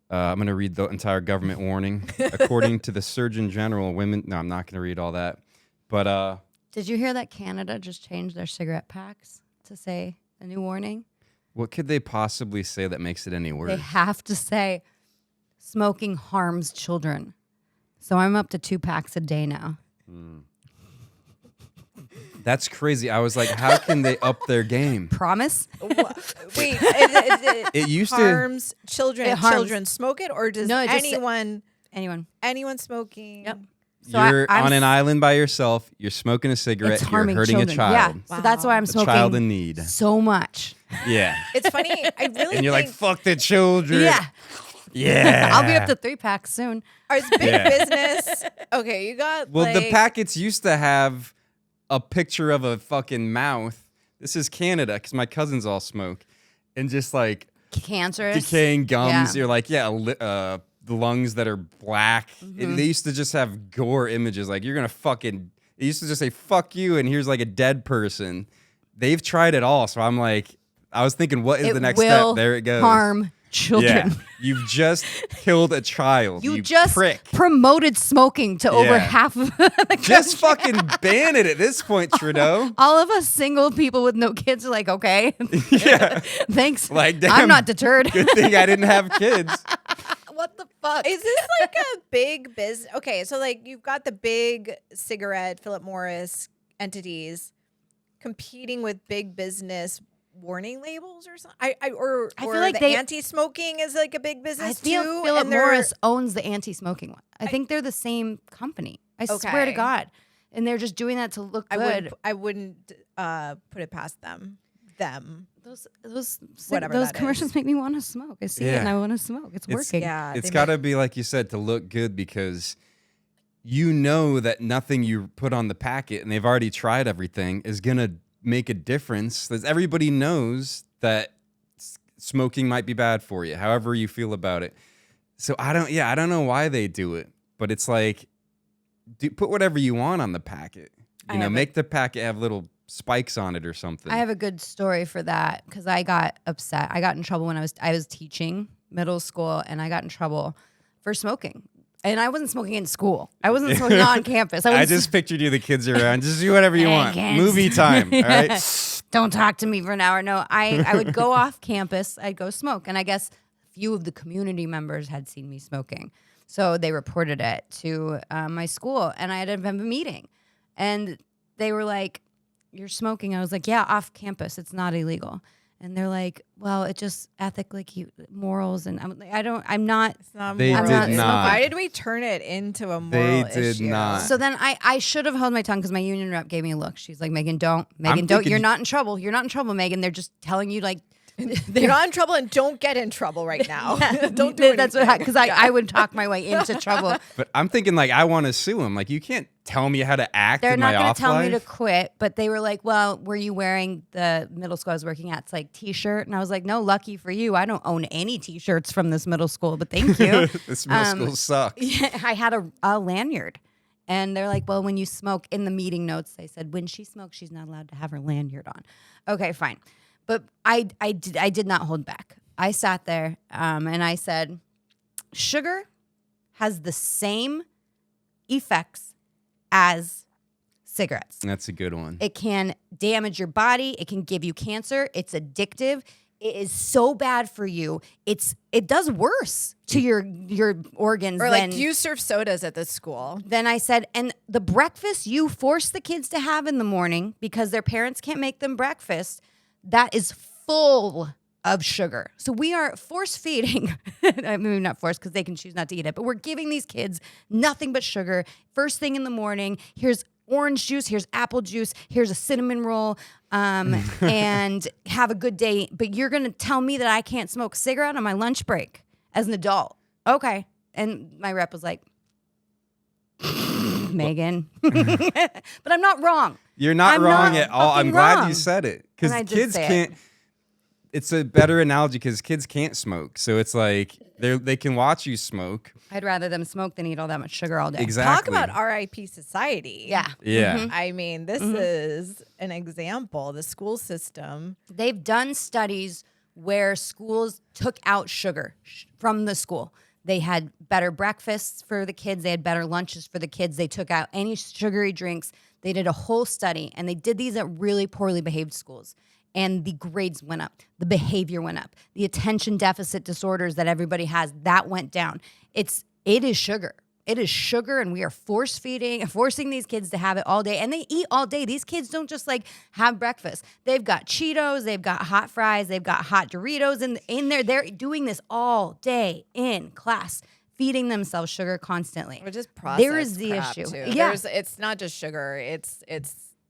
I'm going to read the entire government warning. According to the Surgeon General, women... No, I'm not going to read all that. But... Did you hear that Canada just changed their cigarette packs to say a new warning? what could they possibly say that makes it any worse? They have to say smoking harms children. So I'm up to 2 packs a day now. That's crazy. I was like, how can they up their game? Promise? Wait, It used to... harms children. It harms- Children smoke it, or does No, it just- anyone smoking? Yep. So You're I'm on an s- island by yourself. You're smoking a cigarette. It's You're harming hurting children. a child. Yeah. So that's why I'm A smoking child in need. so much. Yeah. It's funny. I really And you're like, think fuck the children. Yeah. Yeah. I'll be up to 3 packs soon. it's big Yeah. business. Okay, you got Well, the like, packets used to have a picture of a fucking mouth. This is Canada because my cousins all smoke. And just like Cancerous. decaying gums. Yeah. You're like, the lungs that are black. They used to just have gore images. Like, you're going to fucking... It used to just say, fuck you, and here's like a dead person. They've tried it all. So I'm like... I was thinking, what is It the next will step? There it goes. harm children. Yeah. You've just killed a child. You just prick. promoted smoking to over Yeah. half of the Just country. fucking ban it at this point, Trudeau. All of us single people with no kids are like, okay, Yeah. thanks. Like, damn. I'm not deterred. Good thing I didn't have kids. What the fuck? Is this like a big business? Okay, so like you've got the big cigarette Philip Morris entities competing with big business warning labels or something. I feel like the they- anti-smoking is like a big business I feel too. Philip and they're- Morris owns the anti-smoking one. I think they're the same company. I swear to Okay. God. And they're just doing that to look good. I wouldn't put it past them. Those Whatever those that commercials is. make me want to smoke. I see it Yeah. and I want to smoke. It's working. Yeah, It's they got to be, like you said, to look good because you know that nothing you put on the packet, and they've already tried everything, is going to make a difference. Because everybody knows that smoking might be bad for you, however you feel about it. So I don't know why they do it, but it's like, put whatever you want on the packet. Make the packet have little spikes on it or something. I have a good story for that because I got upset. I got in trouble when I was teaching middle school, and I got in trouble for smoking. And I wasn't smoking in school. I wasn't smoking on campus. I just pictured you, the kids are around. Just do whatever you Hey, want. kids. Movie time, all right? Don't talk to me for an hour. No, I would go off campus. I'd go smoke. And I guess a few of the community members had seen me smoking. So they reported it to my school. And I had a meeting. And they were like, you're smoking. I was like, yeah, off campus. It's not illegal. And they're like, well, it just ethically morals. And I'm not. It's not They moral. did not. Why did we turn it into a moral They did issue? not. So then I should have held my tongue because my union rep gave me a look. She's like, Megan, don't. You're not in trouble. You're not in trouble, Megan. They're just telling you like. You're not in trouble and don't get in trouble right now. Don't do it. That's what because I would talk my way into trouble. But I'm thinking like I want to sue him. Like you can't tell me how to act. They're in not my going off to tell me life. to quit, but they were like, well, were you wearing the middle school I was working at? It's like T-shirt. And I was like, no, lucky for you. I don't own any T-shirts from this middle school, but thank you. This middle school sucks. Yeah, I had a lanyard. And they're like, well, when you smoke, in the meeting notes, they said, when she smokes, she's not allowed to have her lanyard on. Okay, fine. But I did not hold back. I sat there and I said, sugar has the same effects as cigarettes. That's a good one. It can damage your body. It can give you cancer. It's addictive. It is so bad for you. It does worse to your organs. Or like, do you serve sodas at this school? Then I said, and the breakfast you force the kids to have in the morning because their parents can't make them breakfast, that is full of sugar. So we are force feeding, I mean, not force because they can choose not to eat it, but we're giving these kids nothing but sugar. First thing in the morning, here's orange juice, here's apple juice, here's a cinnamon roll, and have a good day. But you're going to tell me that I can't smoke a cigarette on my lunch break as an adult. Okay. And my rep was like, Megan. But I'm not wrong. You're not I'm wrong not at all. I'm fucking glad wrong. you said it because And I did kids say it. can't. It's a better analogy because kids can't smoke, so it's like they can watch you smoke. I'd rather them smoke than eat all that much sugar all day. Exactly. Talk about RIP society. Yeah. Yeah. I mean, this is an example. The school system. They've done studies where schools took out sugar from the school. They had better breakfasts for the kids. They had better lunches for the kids. They took out any sugary drinks. They did a whole study, and they did these at really poorly behaved schools. And the grades went up. The behavior went up. The attention deficit disorders that everybody has, that went down. It is sugar. It is sugar, and we are forcing these kids to have it all day. And they eat all day. These kids don't just like have breakfast. They've got Cheetos, they've got hot fries, they've got hot Doritos in there. They're doing this all day in class, feeding themselves sugar constantly. Which is processed. There is the crap, issue. Too. Yeah. It's not just sugar. It's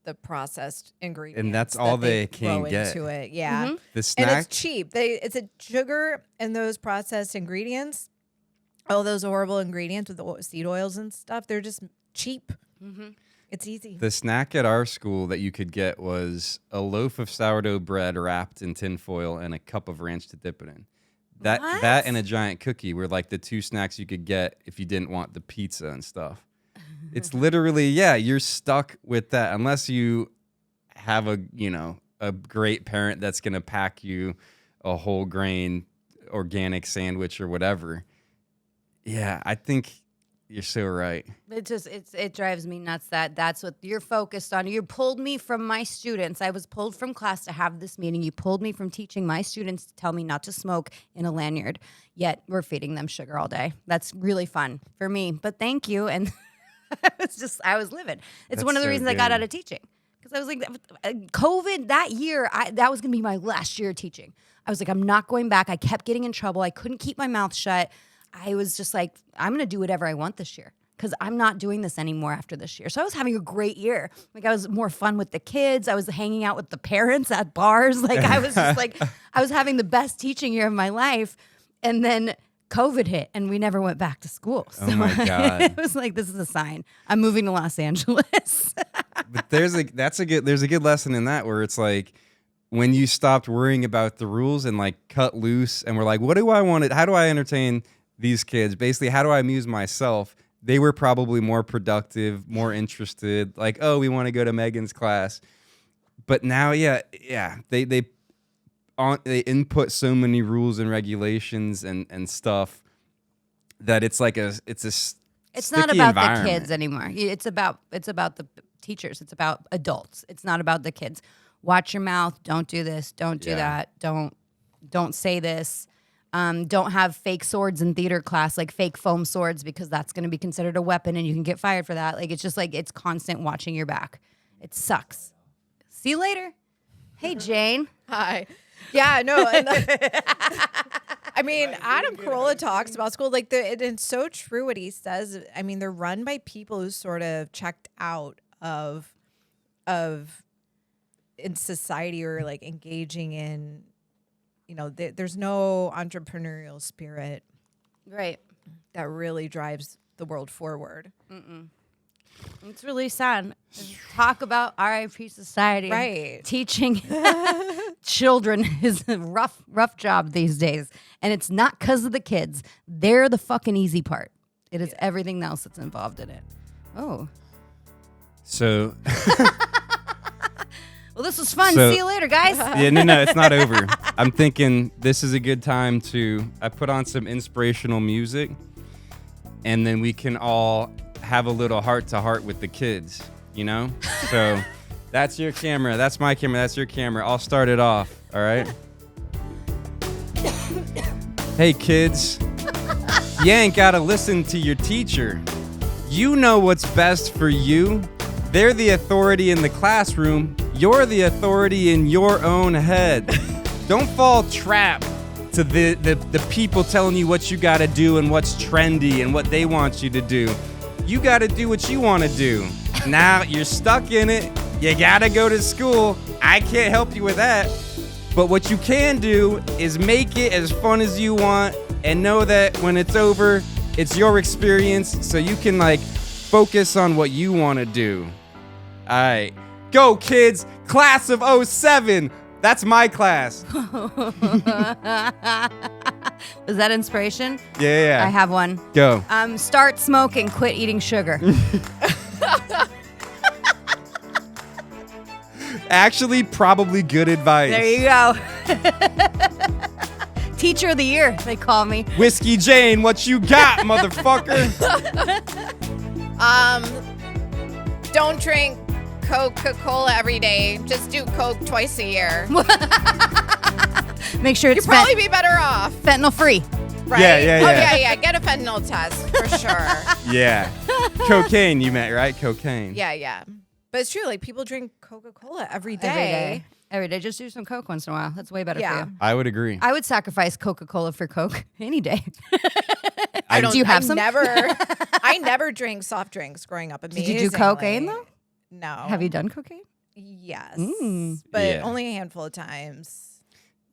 the processed ingredients. And that's all they can throw get. into it. Yeah. Mm-hmm. The snack. And it's cheap. It's a sugar and those processed ingredients, all those horrible ingredients with the seed oils and stuff, they're just cheap. Mm-hmm. It's easy. The snack at our school that you could get was a loaf of sourdough bread wrapped in tin foil and a cup of ranch to dip it in. That and a giant cookie were like the two snacks you could get if you didn't want the pizza and stuff. It's literally, you're stuck with that unless you have a great parent that's going to pack you a whole grain organic sandwich or whatever. Yeah, I think you're so right. It drives me nuts that's what you're focused on. You pulled me from my students. I was pulled from class to have this meeting. You pulled me from teaching my students to tell me not to smoke in a lanyard. Yet we're feeding them sugar all day. That's really fun for me. But thank you. And I was livid. It's That's one of the so reasons I got good. out of teaching. Because I was like, COVID that year, that was going to be my last year of teaching. I was like, I'm not going back. I kept getting in trouble. I couldn't keep my mouth shut. I was just like, I'm going to do whatever I want this year because I'm not doing this anymore after this year. So I was having a great year. Like I was more fun with the kids. I was hanging out with the parents at bars. Like I was just like, I was having the best teaching year of my life. And then COVID hit and we never went back to school. So Oh my God. it was like, this is a sign. I'm moving to Los Angeles. But there's a good lesson in that where it's like when you stopped worrying about the rules and like cut loose and we're like, what do I want? How do I entertain these kids? Basically, how do I amuse myself? They were probably more productive, more interested. Like, oh, we want to go to Megan's class. But now, they input so many rules and regulations and stuff that it's like it's not about the kids anymore. It's about the teachers. It's about adults. It's not about the kids. Watch your mouth. Don't do this. Don't do that. Don't say this. Don't have fake swords in theater class, like fake foam swords, because that's going to be considered a weapon and you can get fired for that. Like, it's just like, it's constant watching your back. It sucks. See you later. Hey, Jane. Hi. Yeah, no. I mean, Adam Carolla talks about school like it's so true what he says. I mean, they're run by people who sort of checked out of in society or like engaging in, there's no entrepreneurial spirit, right, that really drives the world forward. It's really sad. Talk about RIP society. Right. Teaching children is a rough job these days. And it's not because of the kids. They're the fucking easy part. It is everything else that's involved in it. Oh. So. Well, this was fun. See you later, guys. Yeah, no, it's not over. I'm thinking this is a good time I put on some inspirational music, and then we can all have a little heart-to-heart with the kids, So that's your camera. That's my camera. That's your camera. I'll start it off, all right? Hey, kids. You ain't got to listen to your teacher. You know what's best for you. They're the authority in the classroom. You're the authority in your own head. Don't fall trap to the people telling you what you got to do and what's trendy and what they want you to do. You got to do what you want to do. Now you're stuck in it. You got to go to school. I can't help you with that. But what you can do is make it as fun as you want and know that when it's over, it's your experience, so you can focus on what you want to do. All right. Go, kids. Class of 07. That's my class. Was that inspiration? Yeah. I have one. Go. Start smoking, quit eating sugar. Actually, probably good advice. There you go. Teacher of the year, they call me. Whiskey Jane, what you got, motherfucker? Don't drink Coca-Cola every day. Just do Coke twice a year. Make sure it's You'd probably be better off. fentanyl free. Right? Yeah. Oh, yeah. Get a fentanyl test for sure. Yeah. Cocaine, you meant, right? Cocaine. Yeah. But it's true. People drink Coca-Cola every day. Every day. Just do some Coke once in a while. That's way better for you. I would agree. I would sacrifice Coca-Cola for Coke any day. Do you have some? I never drank soft drinks growing up. Did you do cocaine though? No. Have you done cocaine? Yes. But only a handful of times.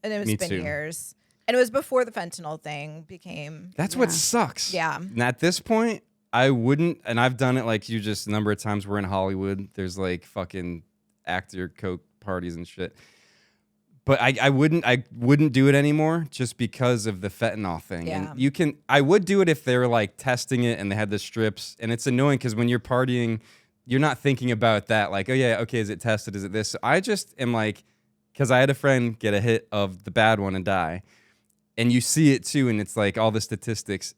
And it's been years. And it was before the fentanyl thing became. That's what sucks. Yeah. And at this point, I wouldn't, and I've done it like you just a number of times. We're in Hollywood. There's fucking actor coke parties and shit. But I wouldn't do it anymore just because of the fentanyl thing. Yeah. And I would do it if they were testing it and they had the strips. And it's annoying because when you're partying, you're not thinking about that. Oh yeah, okay, is it tested? Is it this? So I just am because I had a friend get a hit of the bad one and die. And you see it too, and it's all the statistics.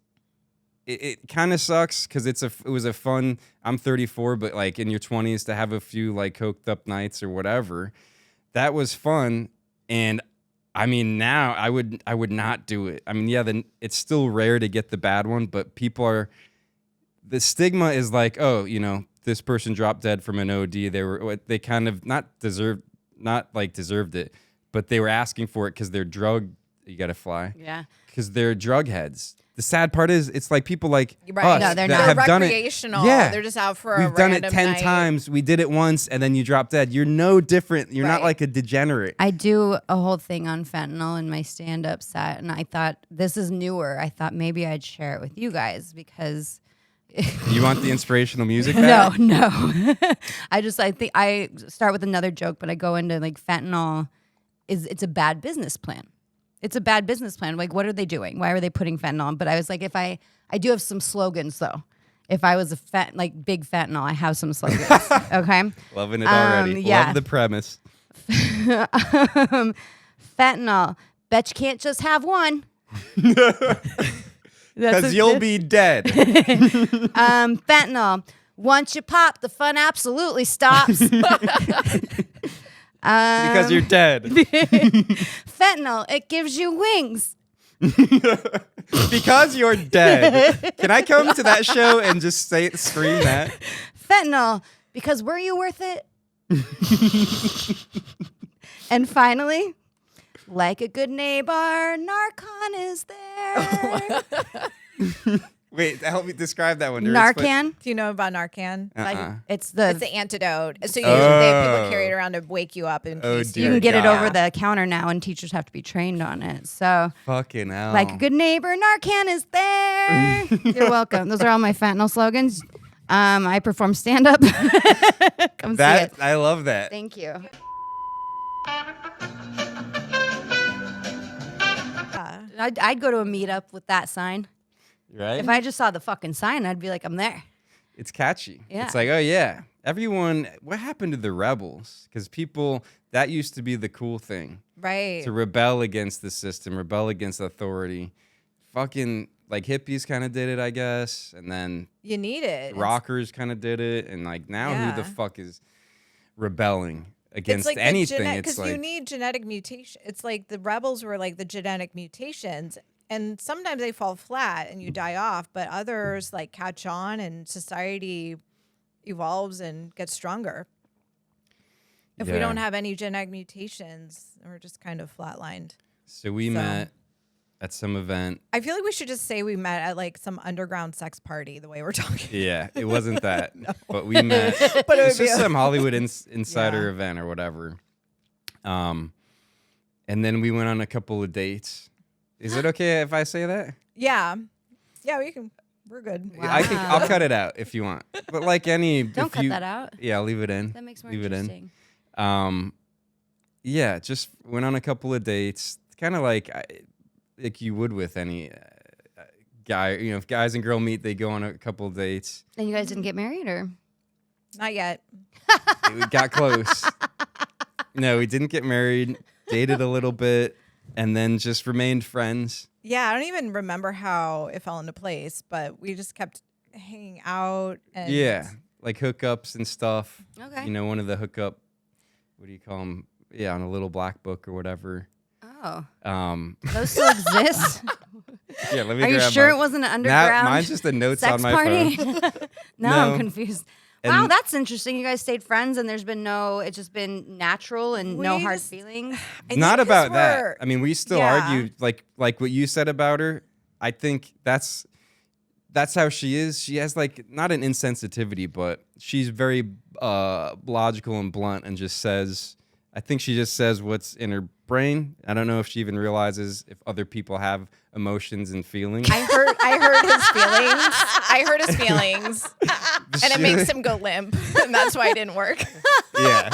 It kind of sucks because it was a fun. I'm 34, but in your 20s to have a few coked up nights or whatever, that was fun. And I mean, now I would not do it. I mean, yeah, then it's still rare to get the bad one, but the stigma is oh, this person dropped dead from an OD. They kind of deserved it, but they were asking for it because they're drug. You got to fly. Yeah. Because they're drug heads. The sad part is, it's people like right. us no, they're that not. have they're done it. recreational. Yeah. They're just out for a We've done it 10 night. times. We did it once, and then you drop dead. You're no different. You're not a degenerate. I do a whole thing on fentanyl in my stand-up set, and I thought this is newer. I thought maybe I'd share it with you guys because... You want the inspirational music back? No. I think I start with another joke, but I go into fentanyl it's a bad business plan. It's a bad business plan. What are they doing? Why are they putting fentanyl? But I was if I do have some slogans though. If I was a big fentanyl, I have some slogans. Okay. Loving it already. Yeah. Love the premise. Fentanyl. Bet you can't just have one. Because you'll be dead. Fentanyl. Once you pop, the fun absolutely stops. Because you're dead. Fentanyl, it gives you wings. Because you're dead. Can I come to that show and just scream that? Fentanyl, because were you worth it? And finally, Like a good neighbor, Narcan is there. Wait, help me describe that one. Narcan. Do you know about Narcan? It's It's the antidote. So Oh. people carry it around to wake you up in case dear you can get it God. over the counter now, and teachers have to be trained on it. So, Fucking hell. like a good neighbor, Narcan is there. You're welcome. Those are all my fentanyl slogans. I perform stand up. Come see it. I love that. Thank you. I'd go to a meetup with that sign. Right? If I just saw the fucking sign, I'd be like, I'm there. It's catchy. Yeah. It's like, oh yeah, everyone. What happened to the rebels? Because people, that used to be the cool thing, Right. to rebel against the system, rebel against authority. Fucking like hippies kind of did it, I guess, and then You need it. rockers kind of did it, and like now, Yeah. who the fuck is rebelling against It's like anything? because It's you like need genetic mutation. It's like the rebels were like the genetic mutations, and sometimes they fall flat and you die off, but others like catch on and society evolves and gets stronger. If we Yeah. don't have any genetic mutations, we're just kind of flatlined. So we met at some event. I feel like we should just say we met at like some underground sex party. The way we're talking. Yeah, it wasn't that, but we met. But it It's would be just some Hollywood insider Yeah. event or whatever. And then we went on a couple of dates. Is it okay if I say that? Yeah, we can. We're good. Wow. I think I'll cut it out if you want. But like any, Don't if cut you, that out. Yeah, I'll leave it in. That makes more Leave it in. interesting. Yeah, just went on a couple of dates, kind of like you would with any guy. You know, if guys and girl meet, they go on a couple of dates. And you guys didn't get married, or? Not yet. We got close. No, we didn't get married. Dated a little bit, and then just remained friends. Yeah, I don't even remember how it fell into place, but we just kept hanging out. And Yeah, like hookups and stuff. Okay. You know, one of the hookup, what do you call them? Yeah, on a little black book or whatever. Oh. Um, Those still exist? yeah, let me. Are you grab sure my- it wasn't an Nah, underground mine's just the notes sex on my party? phone. No, No. I'm confused. Wow, And- that's interesting. You guys stayed friends, and there's been it's just been natural and no We hard just- feelings. I Not think 'cause about that. we're- I mean, we still Yeah. argue like what you said about her. I think that's how she is. She has like not an insensitivity, but she's very logical and blunt, and just says. I think she just says what's in her brain. I don't know if she even realizes if other people have emotions and feelings. I heard his feelings, and it makes him go limp, and that's why it didn't work. Yeah.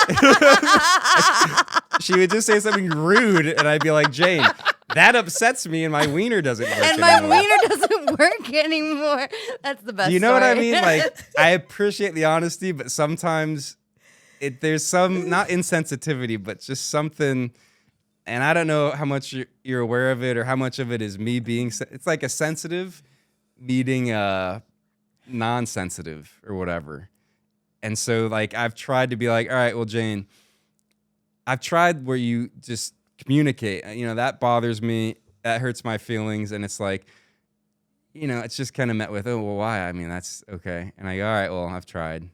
She would just say something rude, and I'd be like, Jane, that upsets me, and my wiener doesn't work And my anymore. wiener doesn't work anymore. That's the best. You know what I story. mean? Like, I appreciate the honesty, but sometimes there's some, not insensitivity, but just something, and I don't know how much you're aware of it or how much of it is me being, it's like a sensitive meeting non-sensitive or whatever. And so, like, I've tried to be like, all right, well, Jane, I've tried where you just communicate. You know, that bothers me. That hurts my feelings. And it's like, you know, it's just kind of met with, oh, well, why? I mean, that's okay. And I go, all right, well, I've tried.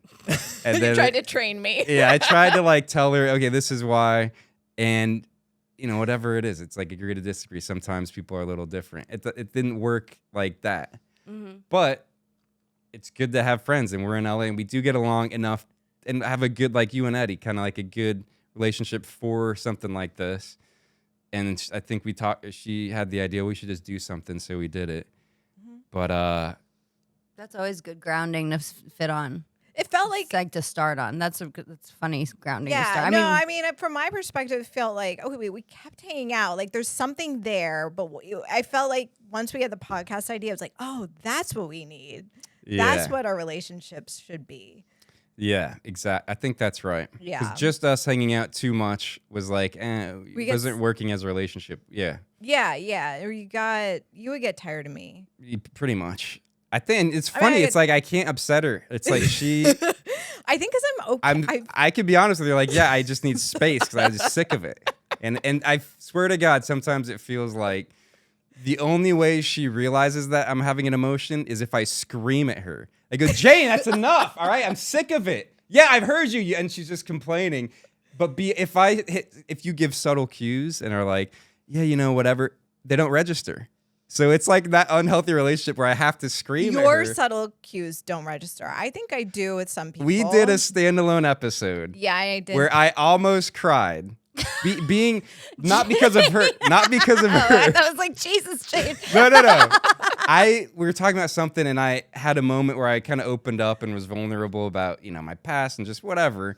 And You tried to train me. Yeah, I tried to, like, tell her, okay, this is why. And, you know, whatever it is, it's like agree to disagree. Sometimes people are a little different. It didn't work like that. Mm-hmm. But it's good to have friends, and we're in LA, and we do get along enough and have a good, like you and Eddie, kind of like a good relationship for something like this. And I think she had the idea we should just do something, so we did it. Mm-hmm. But That's always good grounding to fit on. It felt like It's like to start on. That's funny grounding to yeah, start. I mean, from my perspective, it felt like, okay, we kept hanging out. Like, there's something there, but I felt like once we had the podcast idea, I was like, oh, that's what we need. yeah, That's what our relationships should be. yeah, exactly. I think that's right. Yeah. Because just us hanging out too much was like, We get wasn't working as a relationship. Yeah, Yeah. Or you would get tired of me. pretty much. I think it's I mean, funny. It's like I can't upset her. It's like she. I think because I'm okay. I could be honest with you, like, yeah, I just need space because I'm just sick of it. And I swear to God, sometimes it feels like the only way she realizes that I'm having an emotion is if I scream at her. I go, Jane, that's enough. All right, I'm sick of it. Yeah, I've heard you. And she's just complaining. But if you give subtle cues and are like, yeah, whatever. They don't register. So it's like that unhealthy relationship where I have to scream at Your her. subtle cues don't register. I think I do with some people. We did a standalone episode. Yeah, I did. Where I almost cried. Being not because of her, not because of her. I was like, Jesus, Jane. No. We were talking about something, and I had a moment where I kind of opened up and was vulnerable about, my past and just whatever.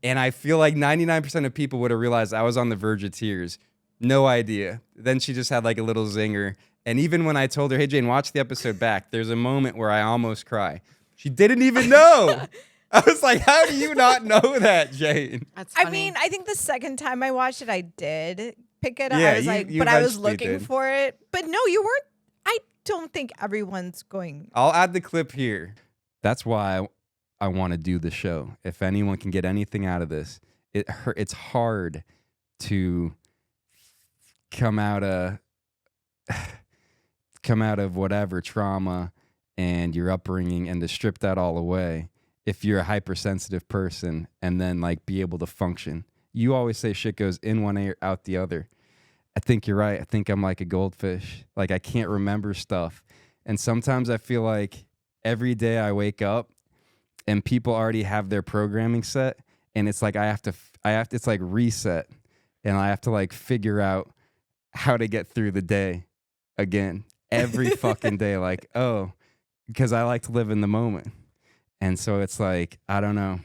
And I feel like 99% of people would have realized I was on the verge of tears. No idea. Then she just had like a little zinger. And even when I told her, hey, Jane, watch the episode back, there's a moment where I almost cry. She didn't even know. I was like, how do you not know that, Jane? That's funny. I mean, I think the second time I watched it, I did pick it up. Yeah, I was like, you but I was eventually looking did. for it. But no, you weren't. I don't think everyone's going. I'll add the clip here. That's why I want to do the show. If anyone can get anything out of this, it's hard to come out of whatever trauma and your upbringing and to strip that all away if you're a hypersensitive person and then like be able to function. You always say shit goes in one ear, out the other. I think you're right. I think I'm like a goldfish. Like I can't remember stuff. And sometimes I feel like every day I wake up and people already have their programming set and it's like I have to it's like reset and I have to like figure out how to get through the day again every fucking day. Like, oh, because I like to live in the moment. And so it's like, I don't know,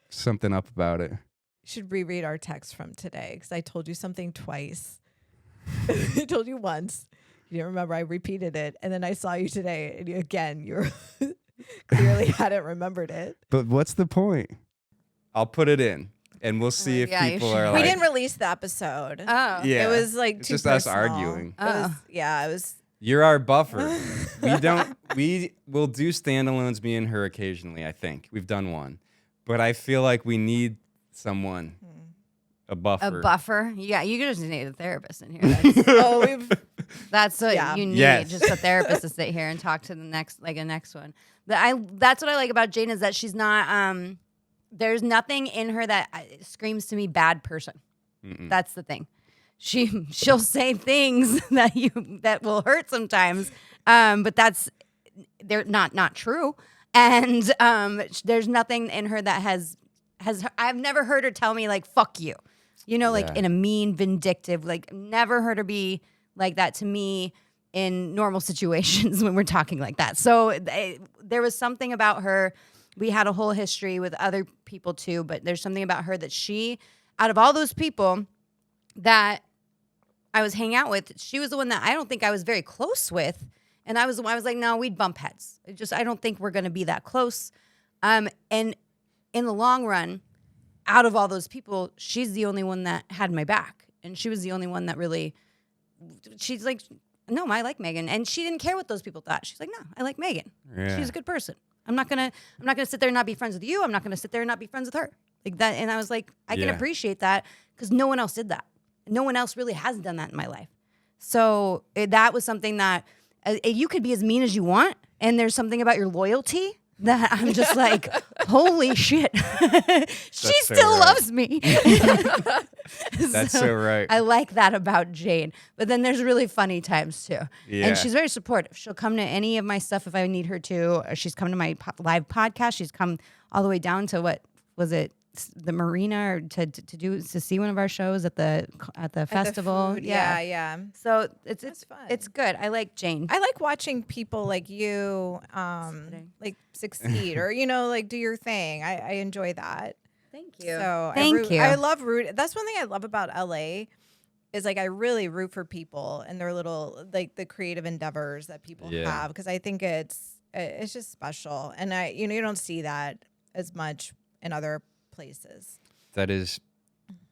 something up about it. You should reread our text from today because I told you something twice. I told you once. You didn't remember. I repeated it. And then I saw you today. And you clearly hadn't remembered it. But what's the point? I'll put it in. And we'll see if people are like... We didn't release the episode. Oh. Yeah. It was like it's too just personal. us arguing. It was... You're our buffer. We will do standalones, me and her occasionally, I think. We've done one. But I feel like we need someone, a buffer. A buffer? Yeah, you just need a therapist in here. That's what you need, just a therapist to sit here and talk to the next one. That's what I like about Jane is that she's not, there's nothing in her that screams to me bad person. Mm-mm. That's the thing. She'll say things that will hurt sometimes, but they're not true. And there's nothing in her that has I've never heard her tell me like fuck you, like in a mean, vindictive. Like never heard her be like that to me in normal situations when we're talking like that. So there was something about her. We had a whole history with other people too, but there's something about her that she, out of all those people that I was hanging out with, she was the one that I don't think I was very close with. And I was like, no, we'd bump heads. I don't think we're going to be that close. And in the long run, out of all those people, she's the only one that had my back. And she was the only one that really, she's like, no, I like Megan. And she didn't care what those people thought. She's like, no, I like Megan. Yeah. She's a good person. I'm not gonna sit there and not be friends with you. I'm not gonna sit there and not be friends with her. Like that. And I was like, I can appreciate that because no one else did that. No one else really has done that in my life. So that was something that you could be as mean as you want. And there's something about your loyalty that I'm just like, holy shit. She still loves me. That's so right. I like that about Jane. But then there's really funny times too. Yeah. And she's very supportive. She'll come to any of my stuff if I need her to. Or she's come to my live podcast. She's come all the way down to what was it? The marina or to see one of our shows at the festival. Yeah. So it's fun. It's good. I like Jane. I like watching people like you like succeed or like do your thing. I enjoy that. Thank you. So Thank you. I love root. That's one thing I love about LA is like I really root for people and their little like the creative endeavors that people have because I think it's just special and you don't see that as much in other places. That is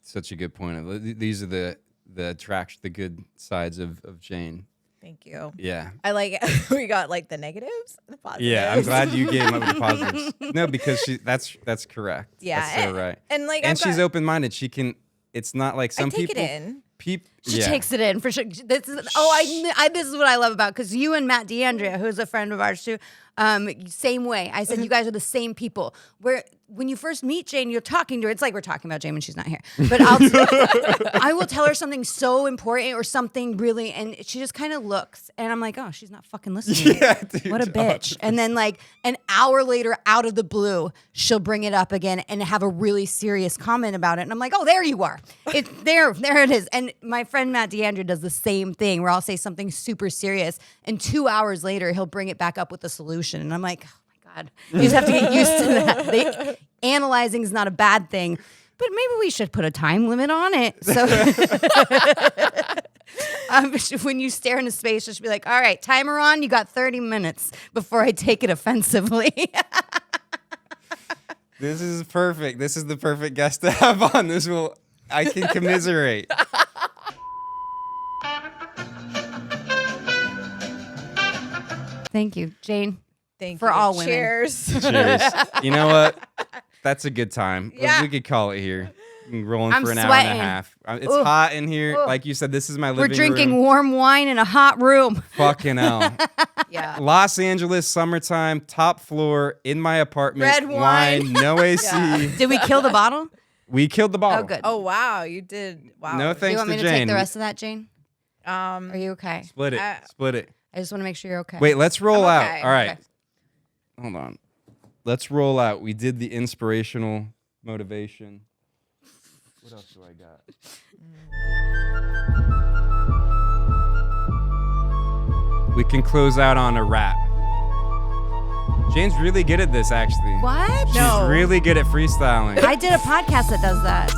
such a good point. These are the good sides of Jane. Thank you. Yeah. I like we got like the negatives, the positives. Yeah, I'm glad you gave up the positives. No, because that's correct. Yeah. That's so right. And she's open-minded. She can it's not like some people it in. She takes it in for sure. This is what I love about because you and Matt DeAndrea, who's a friend of ours too, same way. I said you guys are the same people. Where when you first meet Jane, you're talking to her. It's like we're talking about Jane when she's not here. But I will tell her something so important or something really, and she just kind of looks, and I'm like, oh, she's not fucking listening. Yeah, dude, what a bitch. And then like an hour later, out of the blue, she'll bring it up again and have a really serious comment about it. And I'm like, oh, there you are. There it is. And my friend Matt DeAndre does the same thing where I'll say something super serious, and 2 hours later, he'll bring it back up with a solution. And I'm like, you just have to get used to that. Analyzing is not a bad thing, but maybe we should put a time limit on it. So when you stare into space, just be like, all right, timer on. You got 30 minutes before I take it offensively. This is perfect. This is the perfect guest to have on. I can commiserate. Thank you, Jane. Thank for you. all women. Cheers. Cheers. You know what? That's a good time. Yeah. We could call it here. Rolling I'm for an sweating. hour and a half. It's Ooh. hot in here. Ooh. Like you said, this is my We're living drinking room. warm wine in a hot room. Fucking hell. Yeah. Los Angeles, summertime, top floor, in my apartment. Red wine. No AC. Yeah. Did we kill the bottle? We killed the bottle. Oh, good. Oh wow, you did. Wow. No Do you thanks want to me to Jane. take the rest of that, Jane? Um. Are you okay? Split it. Split it. I just want to make sure you're okay. Wait, let's roll I'm out. okay. All right. Okay. Hold on. Let's roll out. We did the inspirational motivation. What else do I got? We can close out on a rap. Jane's really good at this, actually. What? She's No. really good at freestyling. I did a podcast that does that.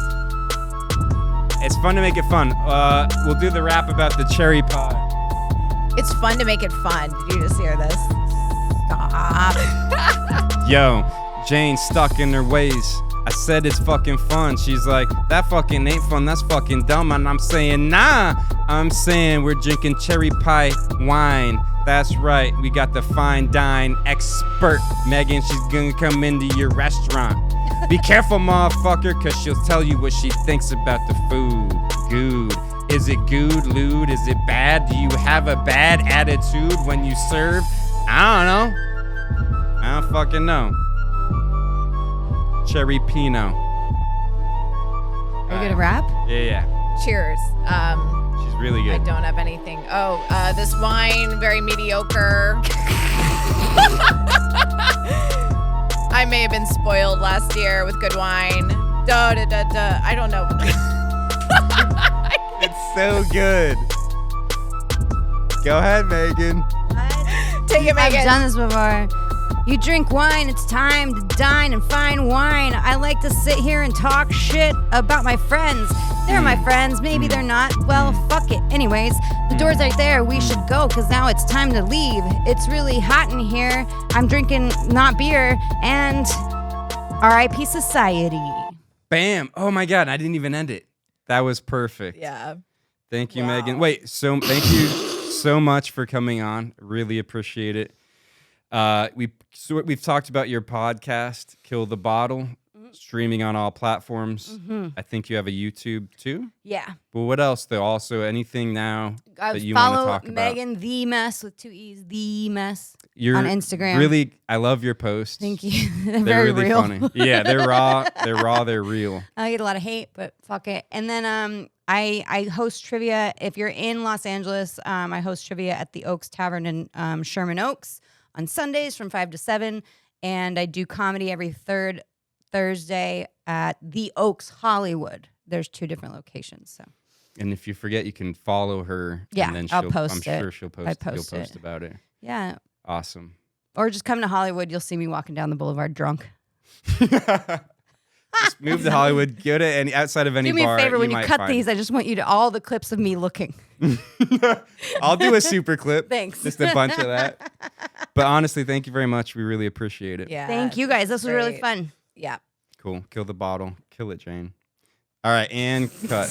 It's fun to make it fun. We'll do the rap about the cherry pie. It's fun to make it fun. Did you just hear this? Stop. Yo, Jane stuck in her ways. I said it's fucking fun. She's like, that fucking ain't fun. That's fucking dumb. And I'm saying, nah. I'm saying we're drinking cherry pie wine. That's right. We got the fine dine expert. Megan, she's gonna come into your restaurant. Be careful, motherfucker, cause she'll tell you what she thinks about the food. Good. Is it good, lewd? Is it bad? Do you have a bad attitude when you serve? I don't know. I don't fucking know. Cherry Pinot. Are you gonna rap? Yeah. Cheers. She's really good. I don't have anything. Oh, this wine, very mediocre. I may have been spoiled last year with good wine. I don't know. It's so good. Go ahead, Megan. Take it, Megan. I've done this before. You drink wine, it's time to dine and find wine. I like to sit here and talk shit about my friends. They're my friends, maybe they're not. Well, fuck it. Anyways, the door's right there. We should go because now it's time to leave. It's really hot in here. I'm drinking not beer and RIP Society. Bam. Oh my God, I didn't even end it. That was perfect. Yeah. Thank you, Wow. Megan. Wait, thank you so much for coming on. Really appreciate it. We've talked about your podcast, Kill the Bottle, streaming on all platforms. I think you have a YouTube too. Yeah. But what else though? Also, anything now that you want to Follow talk about? Megan The Mess with 2 E's, The Mess You're on Instagram. Really, I love your posts. Thank you. They're They're very really real. funny. Yeah, they're raw. They're raw. They're real. I get a lot of hate, but fuck it. And then I host trivia. If you're in Los Angeles, I host trivia at the Oaks Tavern in Sherman Oaks on Sundays from 5 to 7. And I do comedy every third Thursday at the Oaks Hollywood. There's 2 different locations. So. And if you forget, you can follow her. Yeah, and then I'll post I'm it. sure she'll post. I You'll post post it. about it. Yeah. Awesome. Or just come to Hollywood. You'll see me walking down the boulevard drunk. Just move to Hollywood. Go to any outside of any Do me bar. a favor when you might cut find these. I just want you to all the clips of me looking. I'll do a super clip. Thanks. Just a bunch of that. But honestly, thank you very much. We really appreciate it. Yeah. Thank you guys. This was really great. fun. Yeah. Cool. Kill the bottle. Kill it, Jane. All right, and cut.